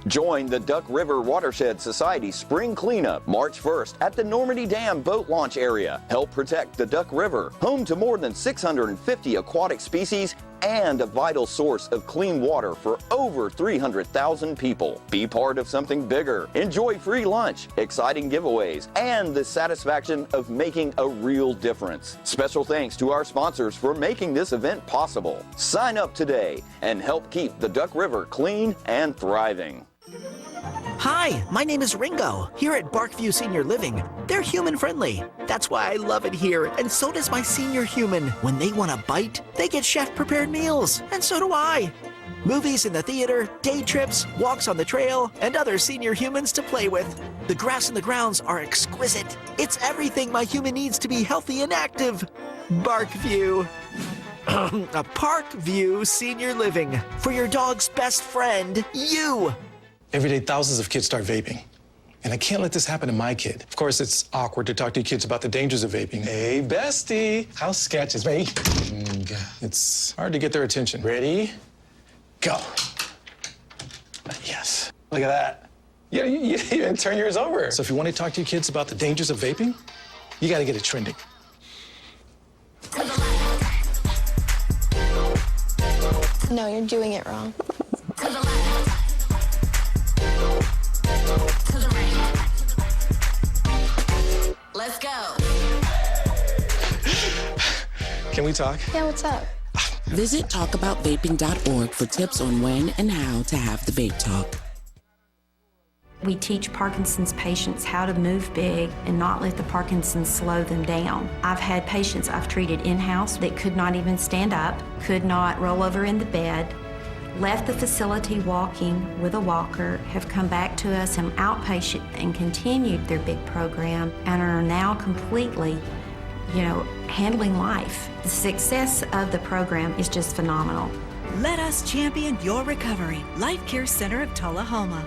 Join the Duck River Watershed Society Spring Cleanup March 1st at the Normandy Dam boat launch area. Help protect the Duck River, home to more than 650 aquatic species and a vital source of clean water for over 300,000 people. Be part of something bigger. Enjoy free lunch, exciting giveaways, and the satisfaction of making a real difference. Special thanks to our sponsors for making this event possible. Sign up today and help keep the Duck River clean and thriving. Hi, my name is Ringo, here at Barkview Senior Living. They're human-friendly. That's why I love it here, and so does my senior human. When they want a bite, they get chef-prepared meals, and so do I. Movies in the theater, day trips, walks on the trail, and other senior humans to play with. The grass and the grounds are exquisite. It's everything my human needs to be healthy and active. Barkview. A Parkview Senior Living. For your dog's best friend, you. Every day, thousands of kids start vaping. And I can't let this happen to my kid. Of course, it's awkward to talk to your kids about the dangers of vaping. Hey, bestie, how sketch is me? It's hard to get their attention. Ready? Go. Yes. Look at that. Yeah, you even turn yours over. So if you want to talk to your kids about the dangers of vaping, you got to get it trending. No, you're doing it wrong. Let's go. Can we talk? Yeah, what's up? Visit talkaboutvaping.org for tips on when and how to have the vape talk. We teach Parkinson's patients how to move big and not let the Parkinson's slow them down. I've had patients I've treated in-house that could not even stand up, could not roll over in the bed, left the facility walking with a walker, have come back to us in outpatient and continued their big program and are now completely, handling life. The success of the program is just phenomenal. Let us champion your recovery. Life Care Center of Tullahoma.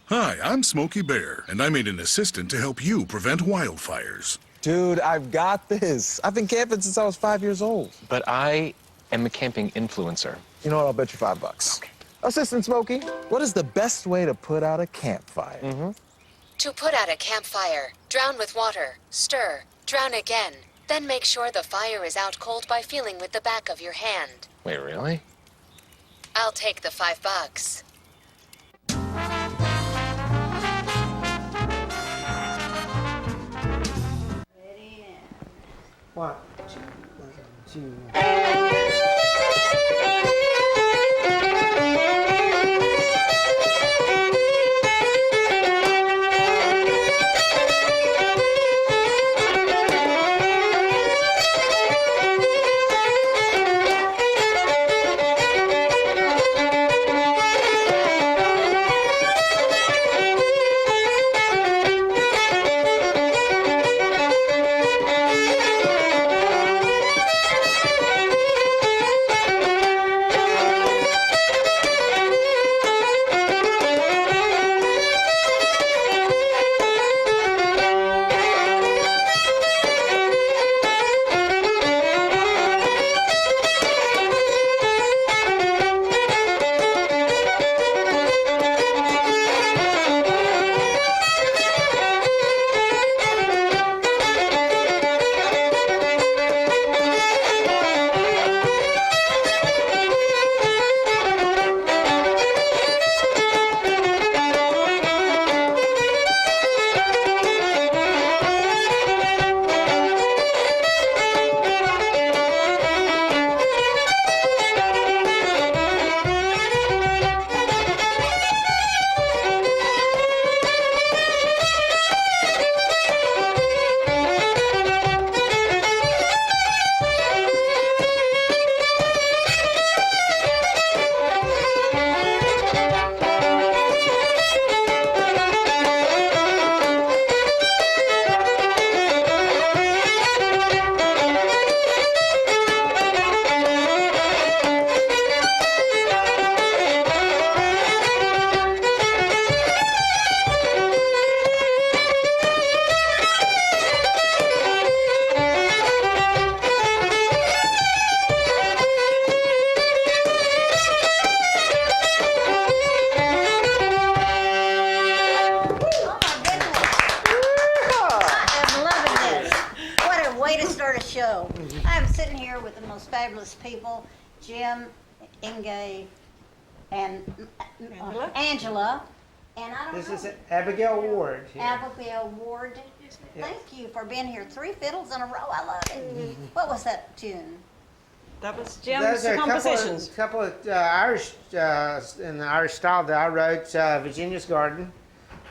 Hi, I'm Smokey Bear, and I made an assistant to help you prevent wildfires. Dude, I've got this. I've been camping since I was 5 years old. But I am a camping influencer. You know what? I'll bet you $5. Okay. Assistant Smokey, what is the best way to put out a campfire? To put out a campfire, drown with water, stir, drown again. Then make sure the fire is out cold by feeling with the back of your hand. Wait, really? I'll take the $5. One, two. People, Jim, Inge, and Angela, and I don't know. This is Abigail Ward. Here. Abigail Ward. Yes. Thank you for being here. 3 fiddles in a row. I love it. What was that tune? That was Jim's compositions. A couple of Irish in the Irish style that I wrote. Virginia's Garden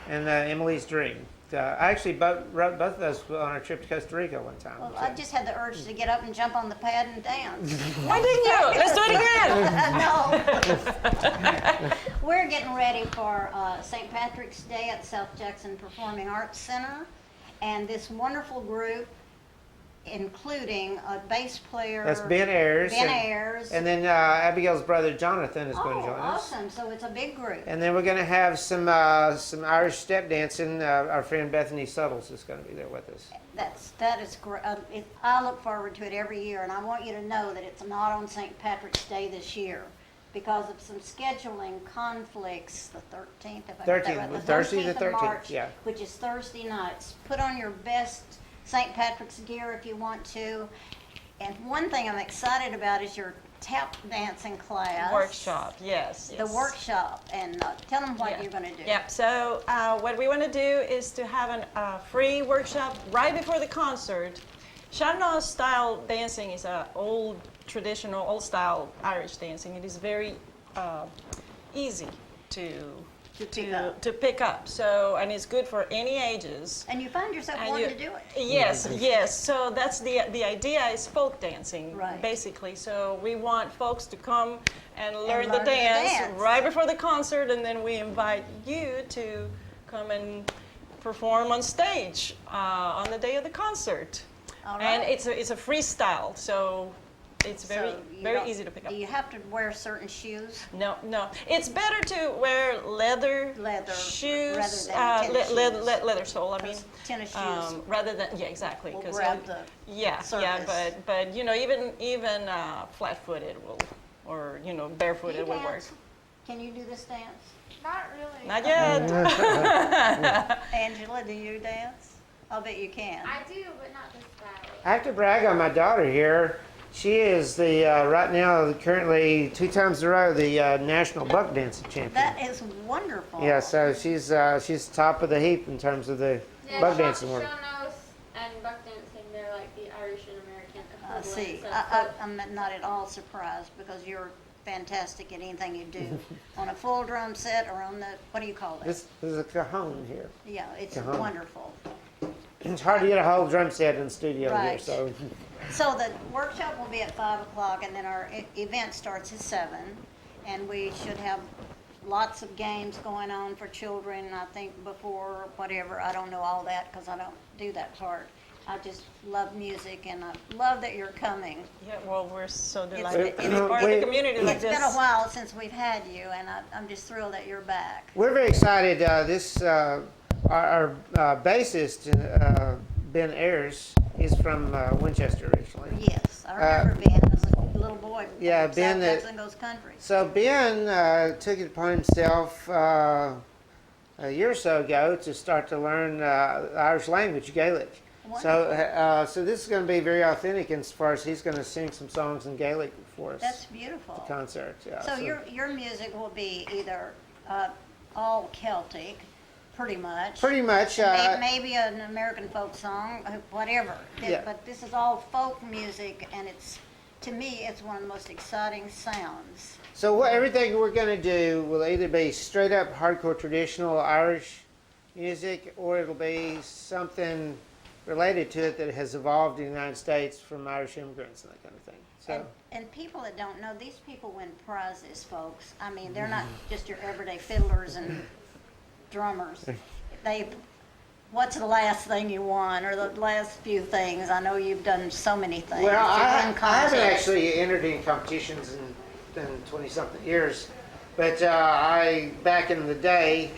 and Emily's Dream. I actually wrote both of those on our trip to Costa Rica one time. Well, I just had the urge to get up and jump on the pad and dance. Why didn't you? Let's do it again. No. We're getting ready for St. Patrick's Day at South Jackson Performing Arts Center. And this wonderful group, including a bass player. That's Ben Ayers. Ben Ayers. And then Abigail's brother Jonathan is going to join us. Awesome. So it's a big group. And then we're going to have some Irish step dancing. Our friend Bethany Suttles is going to be there with us. That is great. I look forward to it every year, and I want you to know that it's not on St. Patrick's Day this year because of some scheduling conflicts. The 13th, if I got that right. Thursday the 13th, March, yeah. Which is Thursday nights. Put on your best St. Patrick's gear if you want to. And one thing I'm excited about is your tap dancing class. Workshop, yes. The workshop. And tell them what you're going to do. Yeah, so what we want to do is to have a free workshop right before the concert Shannon style dancing is a old, traditional, old style Irish dancing. It is very easy to pick up. So, and it's good for any ages. And you find yourself wanting to do it. Yes, yes. So that's the idea is folk dancing, Right. basically. So we want folks to come and learn learn the the dance dance. right before the concert, and then we invite you to come and perform on stage on the day of the concert. All And right. it's a freestyle, so it's very So you very don't- easy to pick up. Do you have to wear certain shoes? No, no. It's better to wear leather shoes, rather than tennis shoes. leather sole. I mean, 'Cause tennis shoes rather than exactly. will 'cause grab the yeah, surface. but you know, even flat-footed will, or you know, barefooted Do you will work. dance? Can you do this dance? Not really. Not yet. Angela, do you dance? I'll bet you can. I do, but not this style. I have to brag on my daughter here. She is the right now currently 2 times in a row the national buck dancing champion. That is wonderful. Yeah, so she's top of the heap in terms of the buck dancing world. Shonos and buck dancing, they're like the Irish and American equivalent. See, so I'm not at all surprised because you're fantastic at anything you do. On a full drum set or on the, what do you call it? This is a cajon here. Yeah, it's Cajon. wonderful. It's hard to get a whole drum set in the studio here, Right. so. So the workshop will be at 5 o'clock and then our event starts at 7. And we should have lots of games going on for children, I think before whatever. I don't know all that because I don't do that part. I just love music and I love that you're coming. Yeah, well, we're so It's delighted to be part of the community like It's this. been a while since we've had you and I'm just thrilled that you're back. We're very excited. Our bassist, Ben Ayers, is from Winchester originally. Yes, I remember Ben as a little boy. Yeah, South Ben. Texas goes country. So Ben took it upon himself a year or so ago to start to learn the Irish language, Gaelic. So this is going to be very authentic as far as he's going to sing some songs in Gaelic for us. That's beautiful. At the concert. Yeah. So your music will be either all Celtic, pretty much. Pretty much. Maybe an American folk song, whatever. Yeah. But this is all folk music, and to me, it's one of the most exciting sounds. So everything we're going to do will either be straight up hardcore traditional Irish music, or it'll be something related to it that has evolved in the United States from Irish immigrants and that kind of thing. So. And people that don't know, these people win prizes, folks. I mean, they're not just your everyday fiddlers and drummers. What's the last thing you won, or the last few things? I know you've done so many things. Well, I win haven't contests. actually entered in competitions in 20-something years, but back in the day,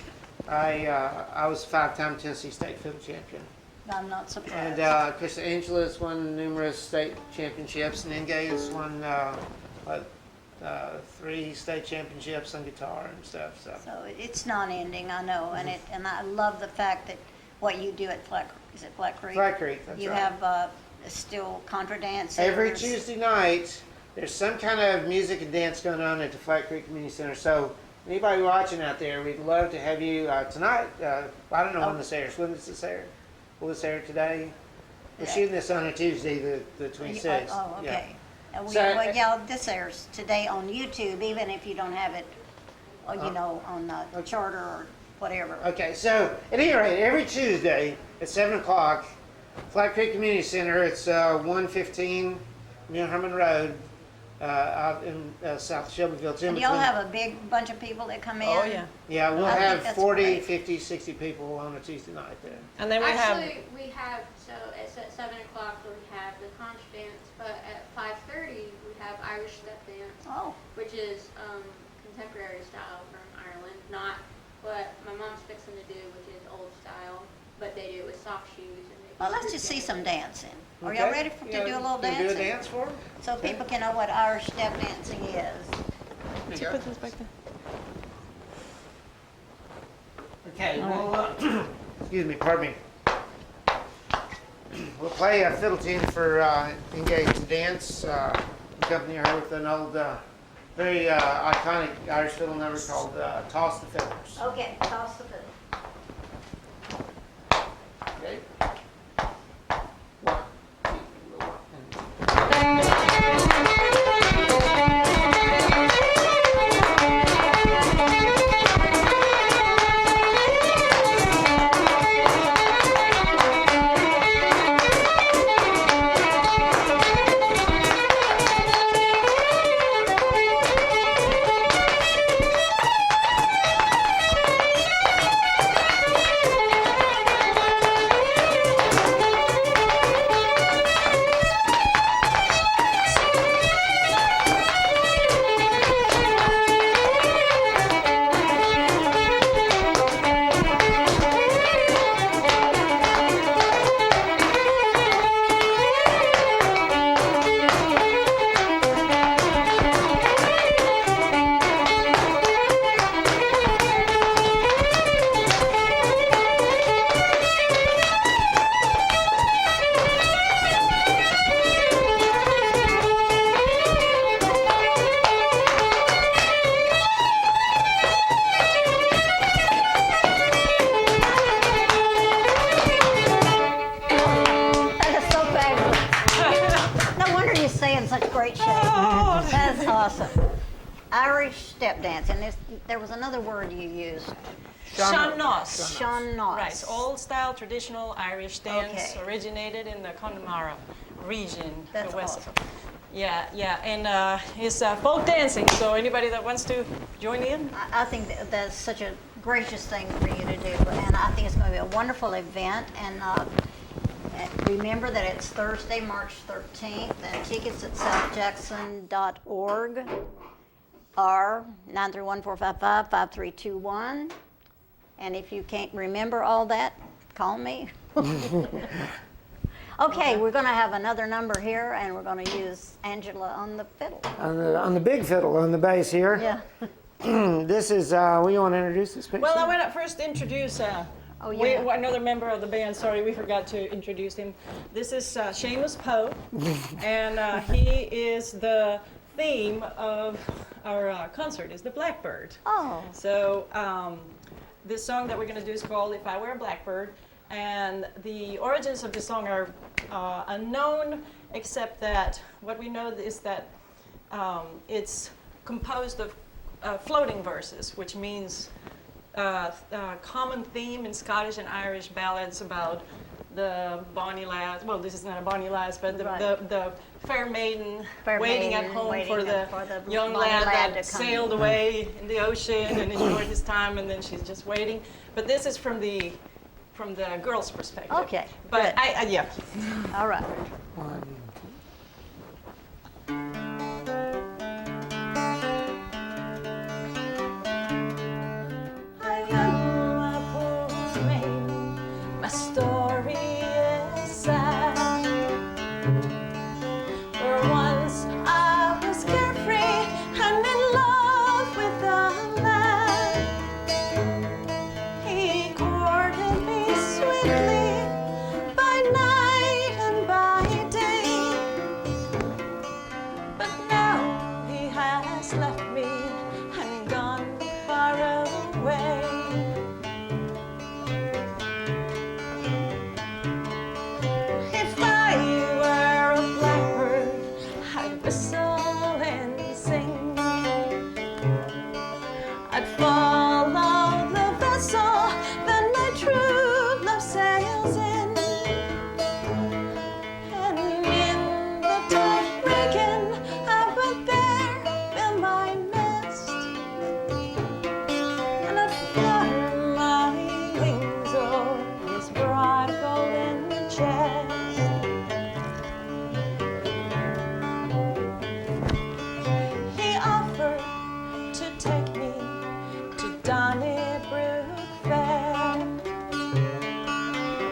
I was a 5-time Tennessee State Fiddle Champion. I'm not surprised. And Chris Angeles won numerous state championships, and Engay has won 3 state championships on guitar and stuff. So it's non-ending, I know, and I love the fact that what you do at Flat Creek? Flat Creek, that's you right. have still contra dance. Every Tuesday night, there's some kind of music and dance going on at the Flat Creek Community Center. So anybody watching out there, we'd love to have you tonight. I don't know when this airs. When does this air? Will this air today? We're shooting this on a Tuesday, the 26th. Oh, okay. Yeah. This airs today on YouTube, even if you don't have it, on the charter or whatever. Okay, so at any rate, every Tuesday at 7 o'clock, Flat Creek Community Center, it's 115 New Herman Road, out in South Shelbyville. And y'all have a big bunch of people that come in? Oh, yeah. Yeah, we'll I think have that's 40, great. 50, 60 people on a Tuesday night there. And then Actually, we have, so it's at 7 o'clock we have the conch dance, but at 5:30 we have Irish step dance, which is contemporary style from Ireland, not what my mom's fixing to do, which is old style, but they do it with soft shoes. Well, let's just see some dancing. Are y'all ready to do a little Can dancing? we do a dance for them? So people can know what Irish step dancing is. Did you put this back there? Okay, well, excuse me, pardon me. We'll play a fiddle tune for Engage to Dance. Accompany her with an old, very iconic Irish fiddle number called Toss the Fiddlers. Okay, toss the fiddle. Okay. 1, 2, such great shape. That's awesome. Irish step dance, and there was another word you used. Sean-Nós. Sean-Nós. Right, old style traditional Irish dance Okay. originated in the Connemara region. That's the west. awesome. Yeah, and it's folk dancing, so anybody that wants to join in? I think that's such a gracious thing for you to do, and I think it's going to be a wonderful event. And remember that it's Thursday, March 13th, and tickets at southjackson.org or 931-455-5321. And if you can't remember all that, call me. Okay, we're going to have another number here, and we're going to use Angela on the fiddle. On the big fiddle, on the bass here. Yeah. This is, we want to introduce this picture? Well, I want to first introduce another member of the band. Sorry, we forgot to introduce him. This is Seamus Poe, and he is the theme of our concert, is the Blackbird. Oh. So this song that we're going to do is called If I Were a Blackbird, and the origins of the song are unknown, except that what we know is that it's composed of floating verses, which means common theme in Scottish and Irish ballads about the bonny lads. Well, this is not a bonny lads, but the fair maiden waiting at home for the young lad that sailed away in the ocean and enjoyed his time, and then she's just waiting. But this is from the girl's perspective. Okay. But good. yeah. All right. My story is sad. For once I was carefree and in love with a man. He courted me sweetly by night and by day. But now he has left me and gone far away. If I were a blackbird, I'd whistle and sing. I'd follow the vessel that my true love sails in. And in the top rigging, I would there build my nest. And I'd flutter my wings o'er his broad golden chest. He offered to take me to Donnybrook Fair,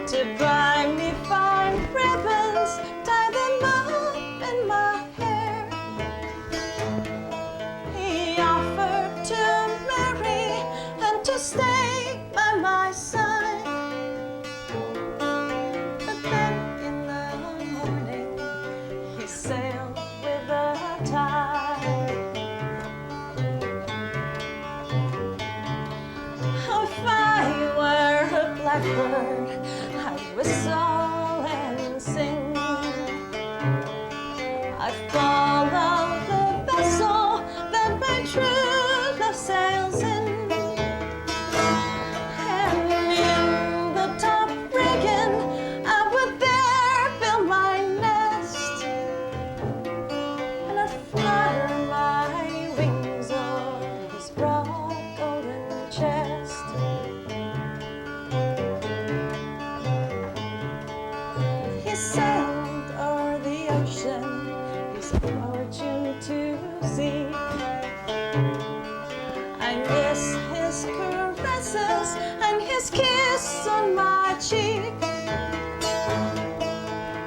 to buy me fine ribbons, tie them up in my hair. He offered to marry and to stay by my side. But then in the morning he sailed with the tide. Oh, if I were a blackbird, I'd whistle and sing. I'd follow the vessel that my true love sails in. And in the top rigging, I would there build my nest. And I'd flutter my wings o'er his broad golden chest. He sailed o'er the ocean, his fortune to seek. I miss his caresses and his kiss on my cheek.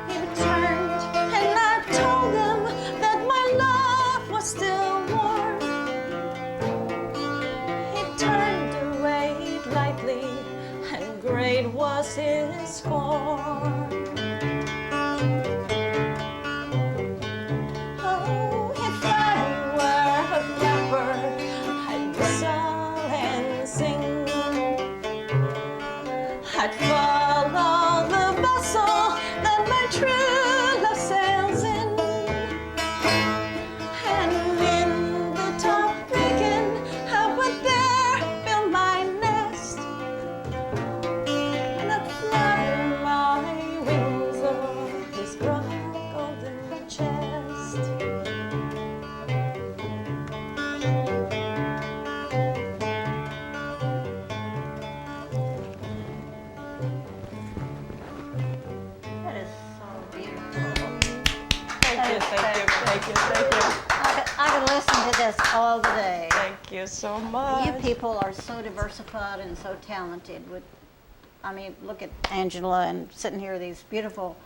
He returned and I told him that my love was still warm. He turned away lightly and great was his scorn. Oh, if I were a blackbird, I'd whistle and sing. I'd follow the vessel that my true love sails in. Thank you, thank you. I could listen to this all day. Thank you so much. You people are so diversified and so talented. I mean, look at Angela and sitting here, these beautiful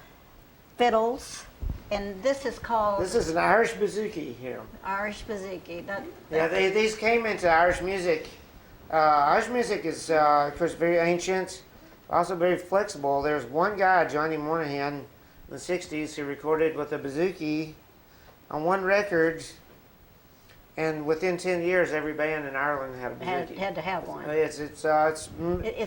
fiddles. And this is called... This is an Irish bouzouki here. Irish bouzouki. Yeah, these came into Irish music. Irish music is, of course, very ancient, also very flexible. There's one guy, Johnny Moynihan, in the 60s, who recorded with a bouzouki on one record, and within 10 years, every band in Ireland had a bouzouki. Had to have one. It's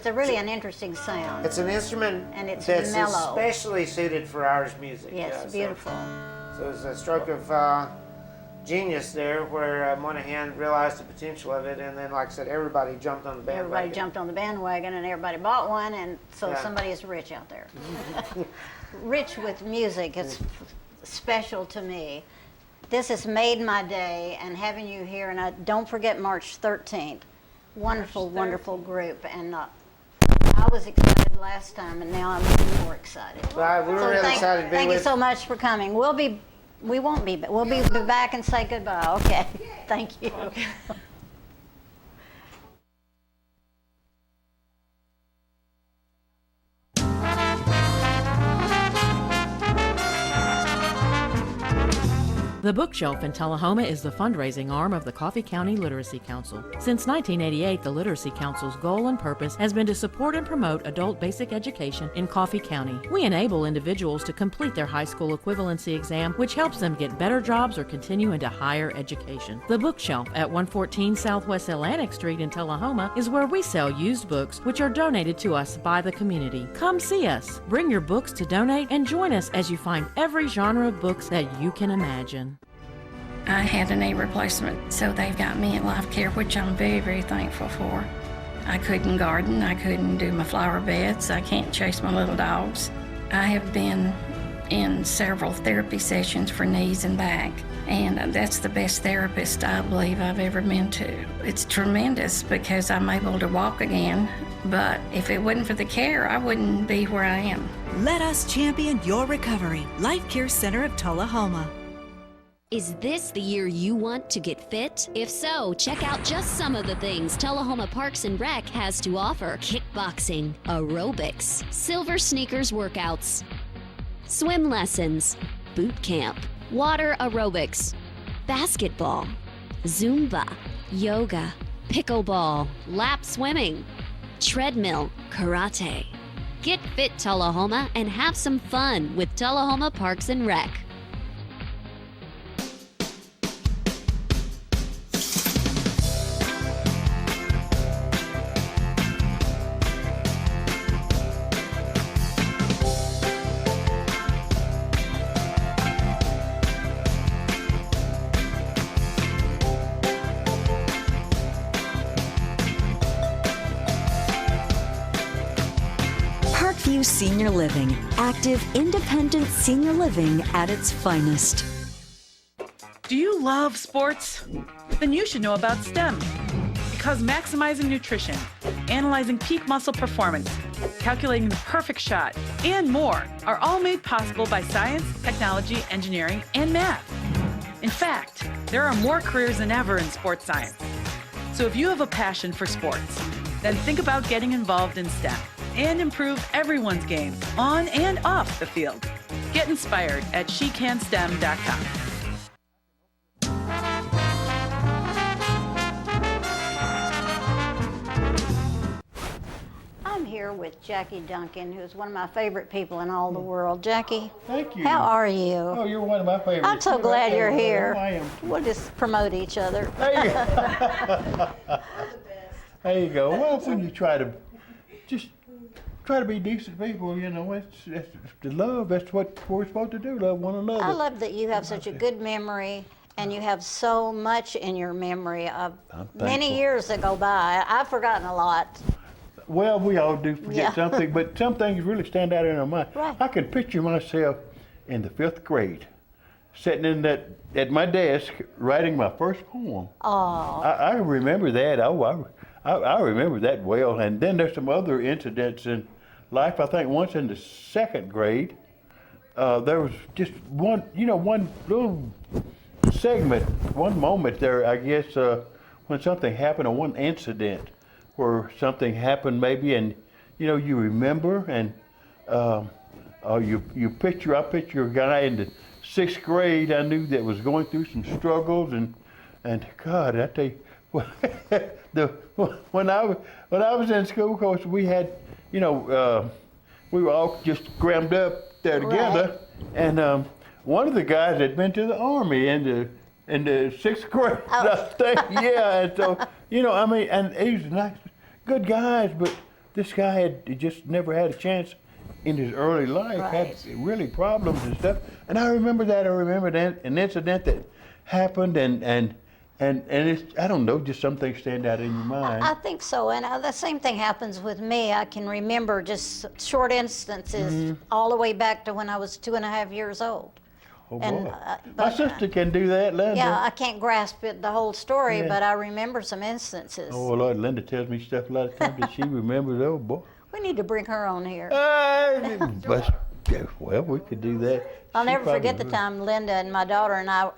really an interesting sound. It's an instrument and it's that's mellow. especially suited for Irish music. Yes, beautiful. So it's a stroke of genius there, where Moynihan realized the potential of it, and then, like I said, everybody jumped on the bandwagon. Everybody jumped on the bandwagon, and everybody bought one, and so Yeah. somebody is rich out there. Rich with music is special to me. This has made my day, and having you here, and don't forget March 13th. Wonderful, wonderful group, and I was excited last time, and now I'm even more excited. Right, we were really excited to be Thank you with so much for coming. We'll be back and say goodbye. Okay, thank you. Okay. The Bookshelf in Tullahoma is the fundraising arm of the Coffee County Literacy Council. Since 1988, the Literacy Council's goal and purpose has been to support and promote adult basic education in Coffee County. We enable individuals to complete their high school equivalency exam, which helps them get better jobs or continue into higher education. The Bookshelf at 114 Southwest Atlantic Street in Tullahoma is where we sell used books which are donated to us by the community. Come see us, bring your books to donate, and join us as you find every genre of books that you can imagine. I had a knee replacement, so they've got me in life care, which I'm very, very thankful for. I couldn't garden, I couldn't do my flower beds, I can't chase my little dogs. I have been in several therapy sessions for knees and back, and that's the best therapist I believe I've ever been to. It's tremendous because I'm able to walk again, but if it wasn't for the care, I wouldn't be where I am. Let us champion your recovery. Life Care Center of Tullahoma. Is this the year you want to get fit? If so, check out just some of the things Tullahoma Parks and Rec has to offer. Kickboxing, aerobics, silver sneakers workouts, swim lessons, boot camp, water aerobics, basketball, Zumba, yoga, pickleball, lap swimming, treadmill, karate. Get fit, Tullahoma, and have some fun with Tullahoma Parks and Rec. Parkview Senior Living, active, independent senior living at its finest. Do you love sports? Then you should know about STEM. Because maximizing nutrition, analyzing peak muscle performance, calculating the perfect shot, and more are all made possible by science, technology, engineering, and math. In fact, there are more careers than ever in sports science. So if you have a passion for sports, then think about getting involved in STEM and improve everyone's game on and off the field. Get inspired at SheCanSTEM.com. I'm here with Jackie Duncan, who's one of my favorite people in all the world. Jackie, thank you. How are you? Oh, you're one of my favorites. I'm so glad you're here. I am. We'll just promote each other. There you go. There you go. Well, when you try to be decent people, you know, it's the love. That's what we're supposed to do. Love one another. I love that you have such a good memory, and you have so much in your memory of many years that go by. I've forgotten a lot. Well, we all do forget something, but some things really stand out in our mind. Right. I can picture myself in the 5th grade, sitting at my desk writing my first poem. Oh. I remember that. I remember that well. And then there's some other incidents in life. I think once in the 2nd grade, there was just one little segment, one moment there, I guess, when something happened, or one incident where something happened maybe, and you remember, and I picture a guy in the 6th grade I knew that was going through some struggles, and God, I tell you, when I was in school, of course, we had, we were all just crammed up there together, and one of the guys had been to the Army in the 6th grade, I think, yeah, and so, I mean, and he was nice, good guys, but this guy had just never had a chance in his early life, had really problems and stuff, and I remember an incident that happened, and it's, I don't know, just some things stand out in your mind. I think so, and the same thing happens with me. I can remember just short instances all the way back to when I was 2.5 years old. Oh, and, boy. My sister can do that, Linda. Yeah, I can't grasp the whole story, but I remember some instances. Oh, Lord, Linda tells me stuff a lot of times that she remembers. Oh, boy. We need to bring her on here. Well, we could do that. I'll never forget the time Linda and my daughter and I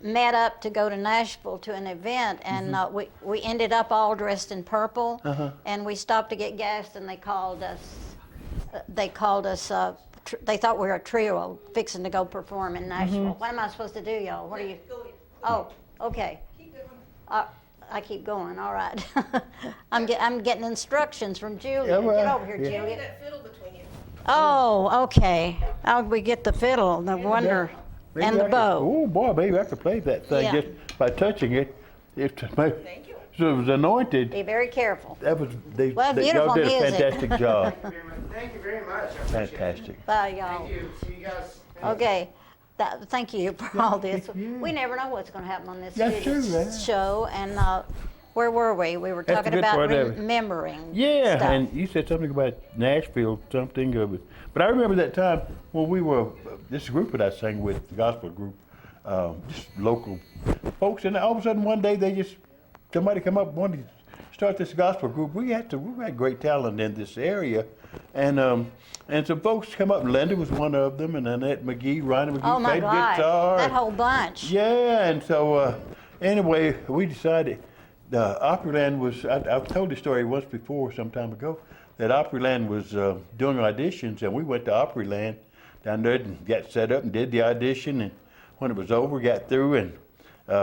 met up to go to Nashville to an event, and we ended up all dressed in purple, and we stopped to get gas, and they called us. They thought we were a trio fixing to go perform in Nashville. What am I supposed to do, y'all? What are you? Oh, okay. Keep going. I keep going. All right. I'm getting instructions from Julia. Yeah, well, get over here, yeah. Julia. That fiddle between you. Oh, okay. How we get the fiddle, the wonder, and the bow? Oh boy, maybe I could play that thing just by touching it. Thank you. So it was anointed. Be very careful. That was Well, y'all beautiful did a music. fantastic job. Thank you very much. Fantastic. Bye, y'all. Thank you. See you guys. Okay. Thank you for all this. We never know what's going to happen on this That's true, man. show. And where were we? We were That's talking the good about part of it. remembering. Yeah, stuff. and you said something about Nashville, something of it. But I remember that time when we were, this group that I sang with, the gospel group, just local folks, and all of a sudden one day somebody come up and wanted to start this gospel group. We had great talent in this area, and some folks come up. Linda was one of them, and Annette McGee, Ronnie McGee played guitar. That whole bunch. Yeah, and so anyway, we decided Opryland was. I've told the story once before, some time ago, that Opryland was doing auditions, and we went to Opryland down there and got set up and did the audition, and when it was over, got through, and we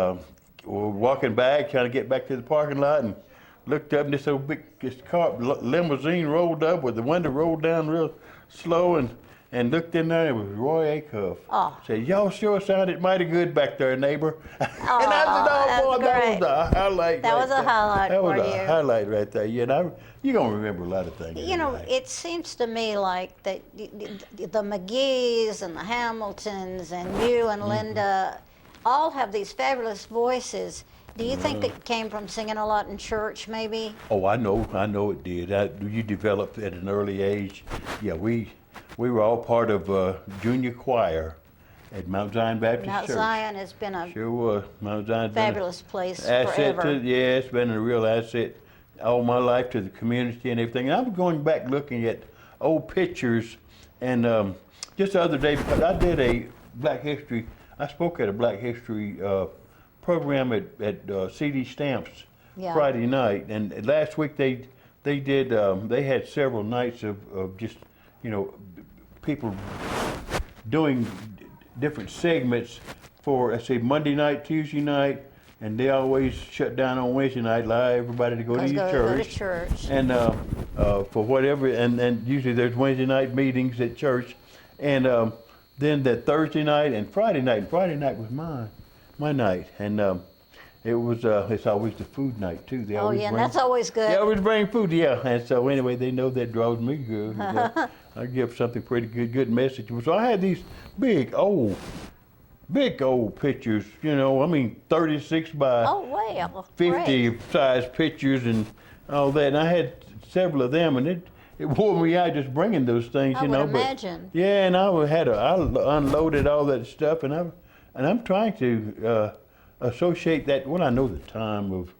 were walking back, trying to get back to the parking lot, and looked up, and this limousine rolled up with the window rolled down real slow, and looked in there, and it was Roy Acuff. Oh. Said, y'all sure sounded mighty good back there, neighbor. And I said, oh, boy, that was a highlight. That was a highlight That for was you. a highlight right there. You're going to remember a lot of things. You know, it seems to me like the McGees and the Hamiltons and you and Linda all have these fabulous voices. Do you think it came from singing a lot in church, maybe? Oh, I know it did. You developed at an early age. Yeah, we were all part of junior choir at Mount Zion Baptist Mount Church. Zion has been a Sure was. Mount Zion's fabulous place been an asset forever. it's been a real asset all my life to the community and everything. And I'm going back looking at old pictures, and just the other day, I did I spoke at a Black History program at CD Stamps Friday night, and last week they had several nights of just people doing different segments for, let's say, Monday night, Tuesday night, and they always shut down on Wednesday night, allow everybody to go to your church. And for whatever, and usually there's Wednesday night meetings at church, and then that Thursday night and Friday night was my night, and it was it's always the food night too. And that's always good. They always bring food, and so anyway, they know that draws me good. I give something pretty good message. So I had these big old pictures, 36 by 50 size pictures and all that. And I had several of them, and it wore me out just bringing those things, I would imagine. Yeah, and I unloaded all that stuff, and I'm trying to associate that. Well, I know the time of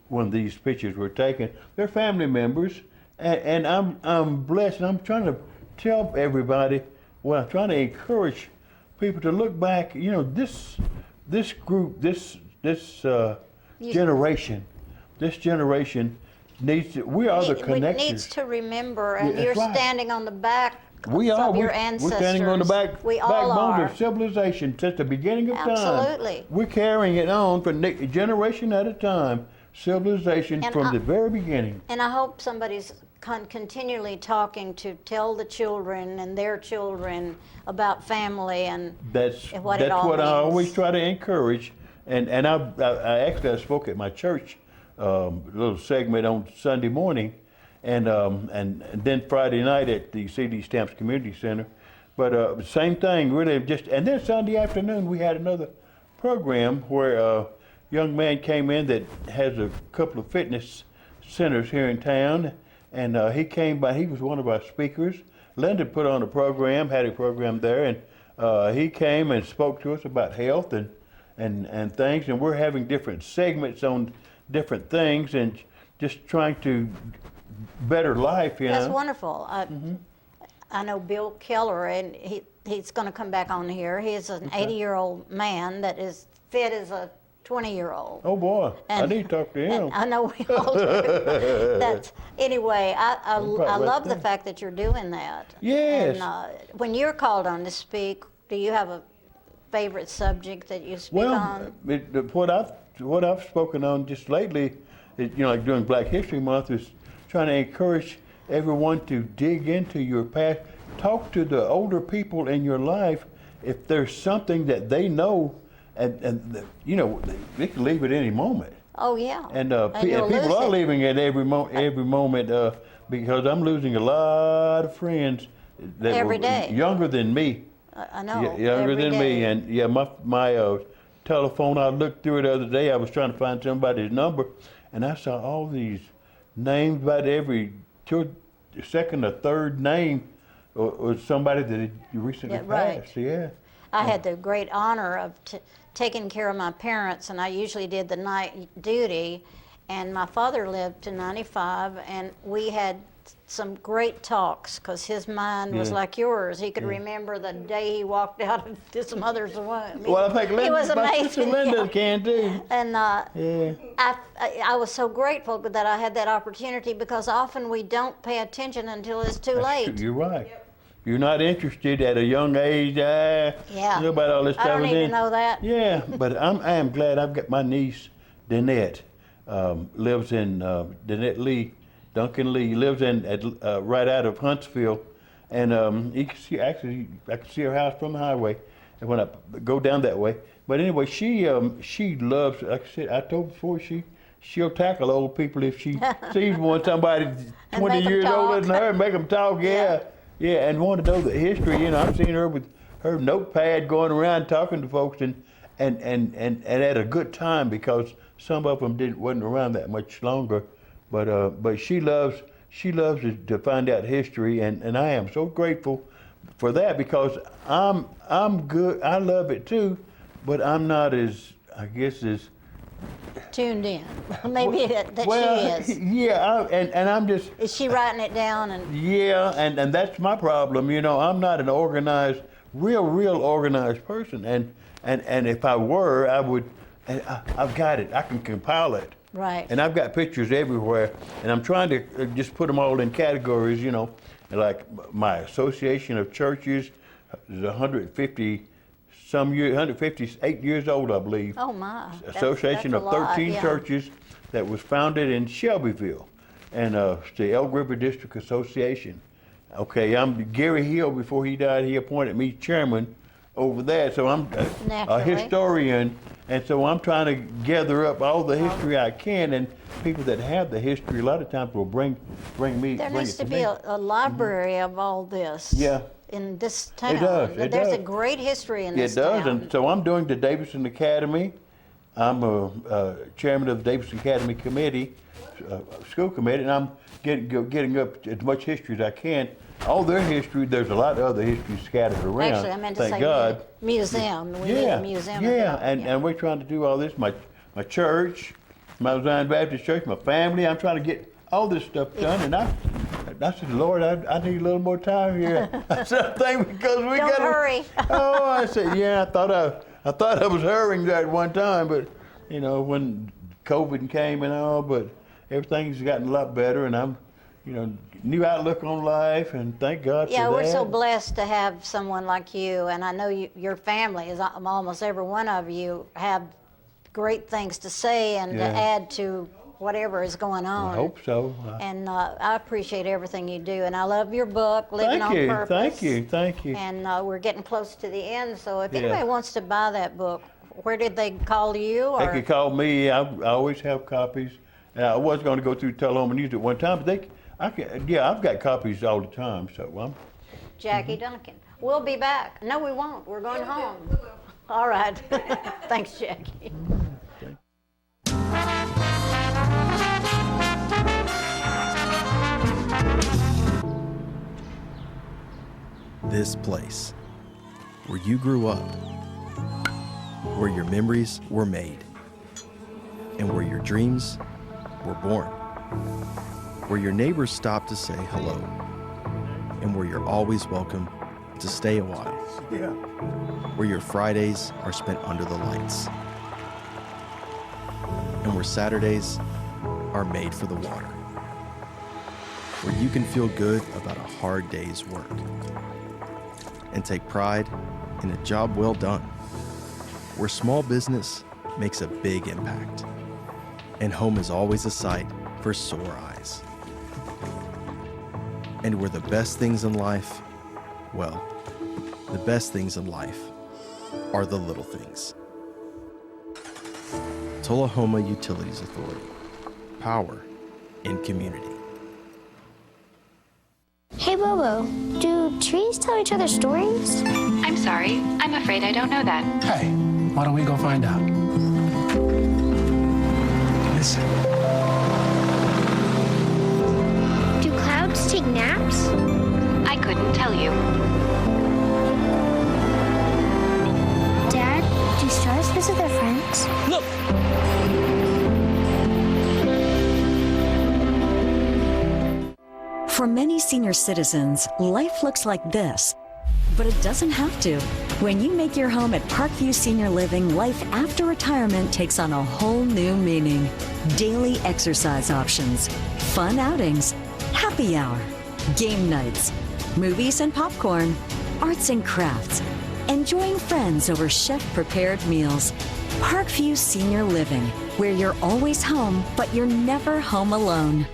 when these pictures were taken. They're family members, and I'm blessed, and I'm trying to tell everybody. Well, I'm trying to encourage people to look back. You know, this group, this generation needs to. We are the connectors. Needs to remember, and Yeah, you're that's right. standing on the back We are. of your We're ancestors. standing on the We all backbone are. of civilization since the beginning of time. Absolutely. We're carrying it on for generation at a time. Civilization And from the very beginning. And I hope somebody's continually talking to tell the children and their children about family and That's what it all what I means. always try to encourage. And I spoke at my church, little segment on Sunday morning, and then Friday night at the C.D. Stamps Community Center. But same thing, really. And then Sunday afternoon we had another program where a young man came in that has a couple of fitness centers here in town, and he came by. He was one of our speakers. Linda put on a program, had a program there, and he came and spoke to us about health and things. And we're having different segments on different things and just trying to better life. You That's know? wonderful. I know Bill Keller, and he's going to come back on here. He is an 80-year-old man that is fit as a 20-year-old. Oh boy, I And- need to talk to him. And I know we all do. Anyway, I love the fact that you're doing that. Yes. And when you're called on to speak, do you have a favorite subject that you speak on? What I've spoken on just lately, is, like during Black History Month, is trying to encourage everyone to dig into your past. Talk to the older people in your life if there's something that they know, and they can leave at any moment. Oh yeah. And you'll people lose are it. leaving at every moment because I'm losing a lot of friends that Every were day. younger than me. I know. Younger every than day. me, and yeah, my telephone. I looked through it the other day. I was trying to find somebody's number, and I saw all these names. About every second or third name was somebody that had recently right. passed. Yeah. I had the great honor of taking care of my parents, and I usually did the night duty. And my father lived to 95, and we had some great talks because his mind was Yeah. like yours. He could Yeah. remember the day he walked out of his mother's womb. Well, I think it was my sister amazing. Linda can too. And Yeah. I was so grateful that I had that opportunity because often we don't pay attention until it's too late. You're right. You're not interested at a young age. Yeah. You know about all this stuff. I don't and even then- know that. Yeah, but I am glad I've got my niece, Danette, lives in Danette Lee, Duncan Lee, lives in right out of Huntsville, and you can see I can see her house from the highway, and when I go down that way. But anyway, she loves. Like I said, I told her before she'll tackle old people if she sees somebody 20 make 'em years older talk. than her and make them talk. Yeah, and want to know the history. I've seen her with her notepad going around talking to folks and at a good time because some of them wasn't around that much longer, but she loves to find out history, and I am so grateful for that because I'm good. I love it too, but I'm not as Tuned in. Maybe that she is. Yeah, and I'm just. Is she writing it down? And Yeah, and that's my problem. I'm not an organized, real organized person, and if I were, I would. I've got it. I can compile it. Right. And I've got pictures everywhere, and I'm trying to just put them all in categories. Like my Association of Churches is 158 years old, I believe. Oh my. Association that's of a lot, 13 yeah. churches that was founded in Shelbyville, and it's the Elk River District Association. Okay, I'm Gary Hill. Before he died, he appointed me chairman over there. So I'm a Naturally. historian, and so I'm trying to gather up all the history I can. And people that have the history, a lot of times will bring me. There bring needs it to me. be a library of all this. Yeah. In this town. does, it There's a does. great history in this It does, town. and so I'm doing the Davidson Academy. I'm a chairman of the Davidson Academy Committee, school committee, and I'm getting up as much history as I can. All their history, there's a lot of other history scattered around. Actually, I meant to thank say God. museum. We need a museum. And we're trying to do all this. My church, Mount Zion Baptist Church, my family. I'm trying to get all this stuff done, and I said, Lord, I need a little more time here. I said, because we Don't hurry. Oh, I said, yeah, I thought I was hurrying there at one time, but you know, when COVID came and all, but everything's gotten a lot better, and I'm, you know, new outlook on life, and thank God for that. Yeah, we're so blessed to have someone like you, and I know your family, is almost every one of you, have great things to say and to add to whatever is going on. I hope so. And I appreciate everything you do, and I love your book, Living on Purpose. Thank you. And we're getting close to the end, so if anybody wants to buy that book, where did they call you? Or? They could call me. I always have copies. I was going to go through Tullahoma News at one time, but I've got copies all the time. So Jackie Duncan. We'll be back. No, we won't. We're going home. All right. Thanks, Jackie. This place, where you grew up, where your memories were made, and where your dreams were born, where your neighbors stop to say hello, and where you're always welcome to stay a while, where your Fridays are spent under the lights, and where Saturdays are made for the water, where you can feel good about a hard day's work and take pride in a job well done, where small business makes a big impact, and home is always a sight for sore eyes. And where the best things in life, well, the best things in life are the little things. Tullahoma Utilities Authority. Power in community. Hey, Bobo, do trees tell each other stories? I'm sorry. I'm afraid I don't know that. Hey, why don't we go find out? Listen. Do clouds take naps? I couldn't tell you. Dad, do stars visit their friends? Look! For many senior citizens, life looks like this, but it doesn't have to. When you make your home at Parkview Senior Living, life after retirement takes on a whole new meaning. Daily exercise options, fun outings, happy hour, game nights, movies and popcorn, arts and crafts, enjoying friends over chef-prepared meals. Parkview Senior Living, where you're always home, but you're never home alone.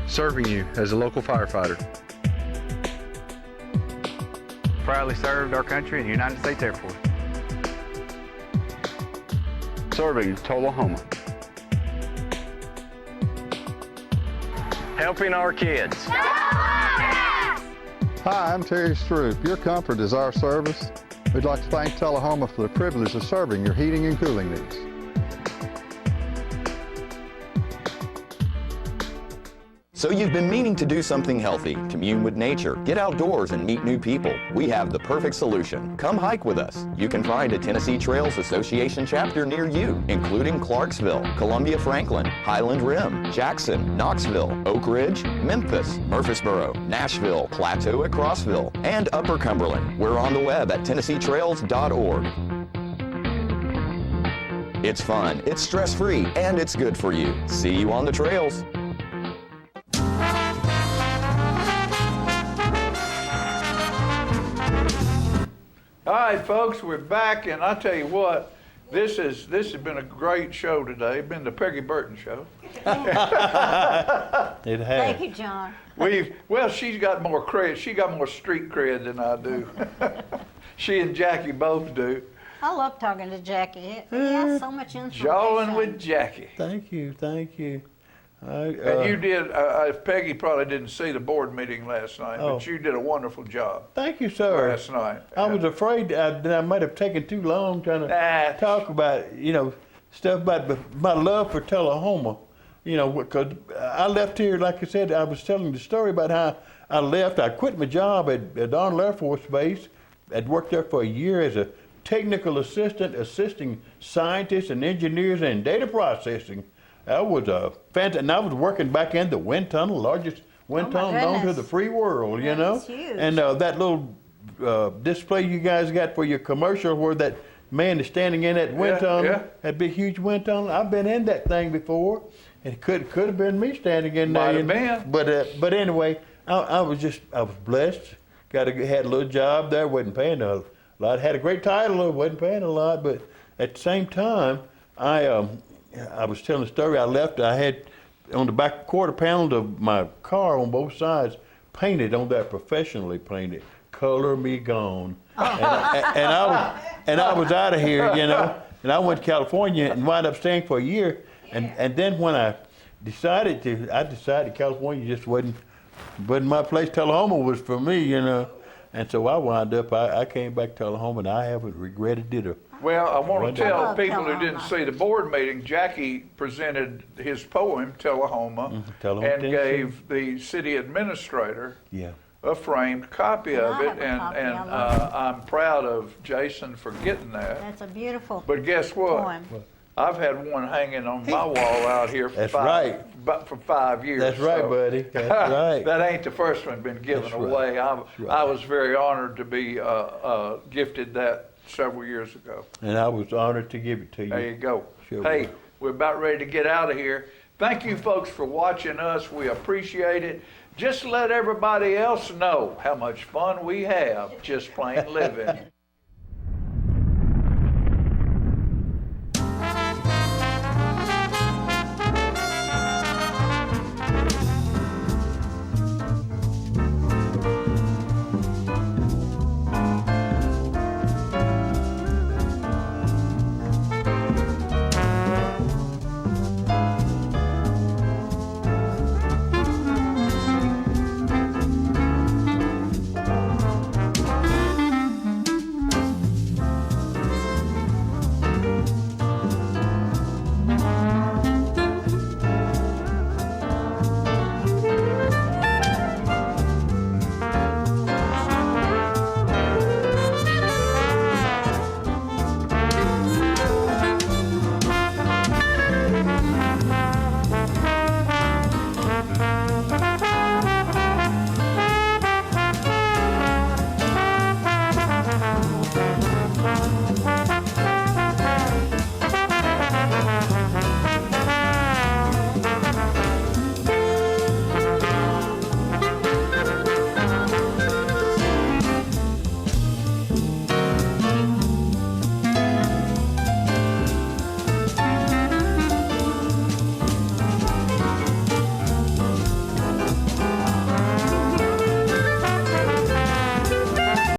Serving you as a local firefighter. Proudly served our country in the United States Air Force. Serving Tullahoma. Helping our kids. Hi, I'm Terry Stroop. Your comfort is our service. We'd like to thank Tullahoma for the privilege of serving your heating and cooling needs. So you've been meaning to do something healthy, commune with nature, get outdoors and meet new people. We have the perfect solution. Come hike with us. You can find a Tennessee Trails Association chapter near you, including Clarksville, Columbia Franklin, Highland Rim, Jackson, Knoxville, Oak Ridge, Memphis, Murfreesboro, Nashville, Plateau at Crossville, and Upper Cumberland. We're on the web at TennesseeTrails.org. It's fun, it's stress-free, and it's good for you. See you on the trails. All right, folks, we're back, and I tell you what, this has been a great show today. It's been the Peggy Burton show. It has. Thank you, John. Well, she's got more cred. She got more street cred than I do. She and Jackie both do. I love talking to Jackie. He has so much information. Jawing with Jackie. Thank you. And you did, Peggy probably didn't see the board meeting last night, but you did a wonderful job. Thank you, sir. Last night. I was afraid that I might have taken too long trying to talk about, stuff about my love for Tullahoma. Because I left here, like I said, I was telling the story about how I left. I quit my job at Arnold Air Force Base. I'd worked there for a year as a technical assistant, assisting scientists and engineers in data processing. I was fantastic, and I was working back in the wind tunnel, largest went Oh, my on to goodness. the free world, you know? That's huge. And that little display you guys got for your commercial where that man is standing in that wind tunnel, yeah. that big huge wind tunnel. I've been in that thing before, and it could have been me standing in there. Might have been. But anyway, I was blessed. Had a little job there, wasn't paying a lot. Had a great title, wasn't paying a lot, but at the same time, I was telling the story. I had on the back quarter panel of my car on both sides painted on that, professionally painted, "Color Me Gone." And I was out of here, you know. And I went to California and wound up staying for a year. And then when I decided California just wasn't my place. Tullahoma was for me, you know. And so I wound up, I came back to Tullahoma, and I haven't regretted it. Well, I want to tell love people who Tullahoma. didn't see the board meeting, Jackie presented his poem, Tullahoma, Tullahoma, and Tennessee. gave the city administrator Yeah. a framed copy of I it, have a and, copy. and I love I'm proud of Jason for getting that. That's a beautiful But guess what? poem. I've had one hanging on my wall out here for That's for 5 years. That's right, so- buddy. That's right. That ain't the first one been given That's right. away. That's right. I was very honored to be gifted that several years ago. And I was honored to give it to you. There you go. Sure Hey, was. we're about ready to get out of here. Thank you folks for watching us. We appreciate it. Just let everybody else know how much fun we have just plain living.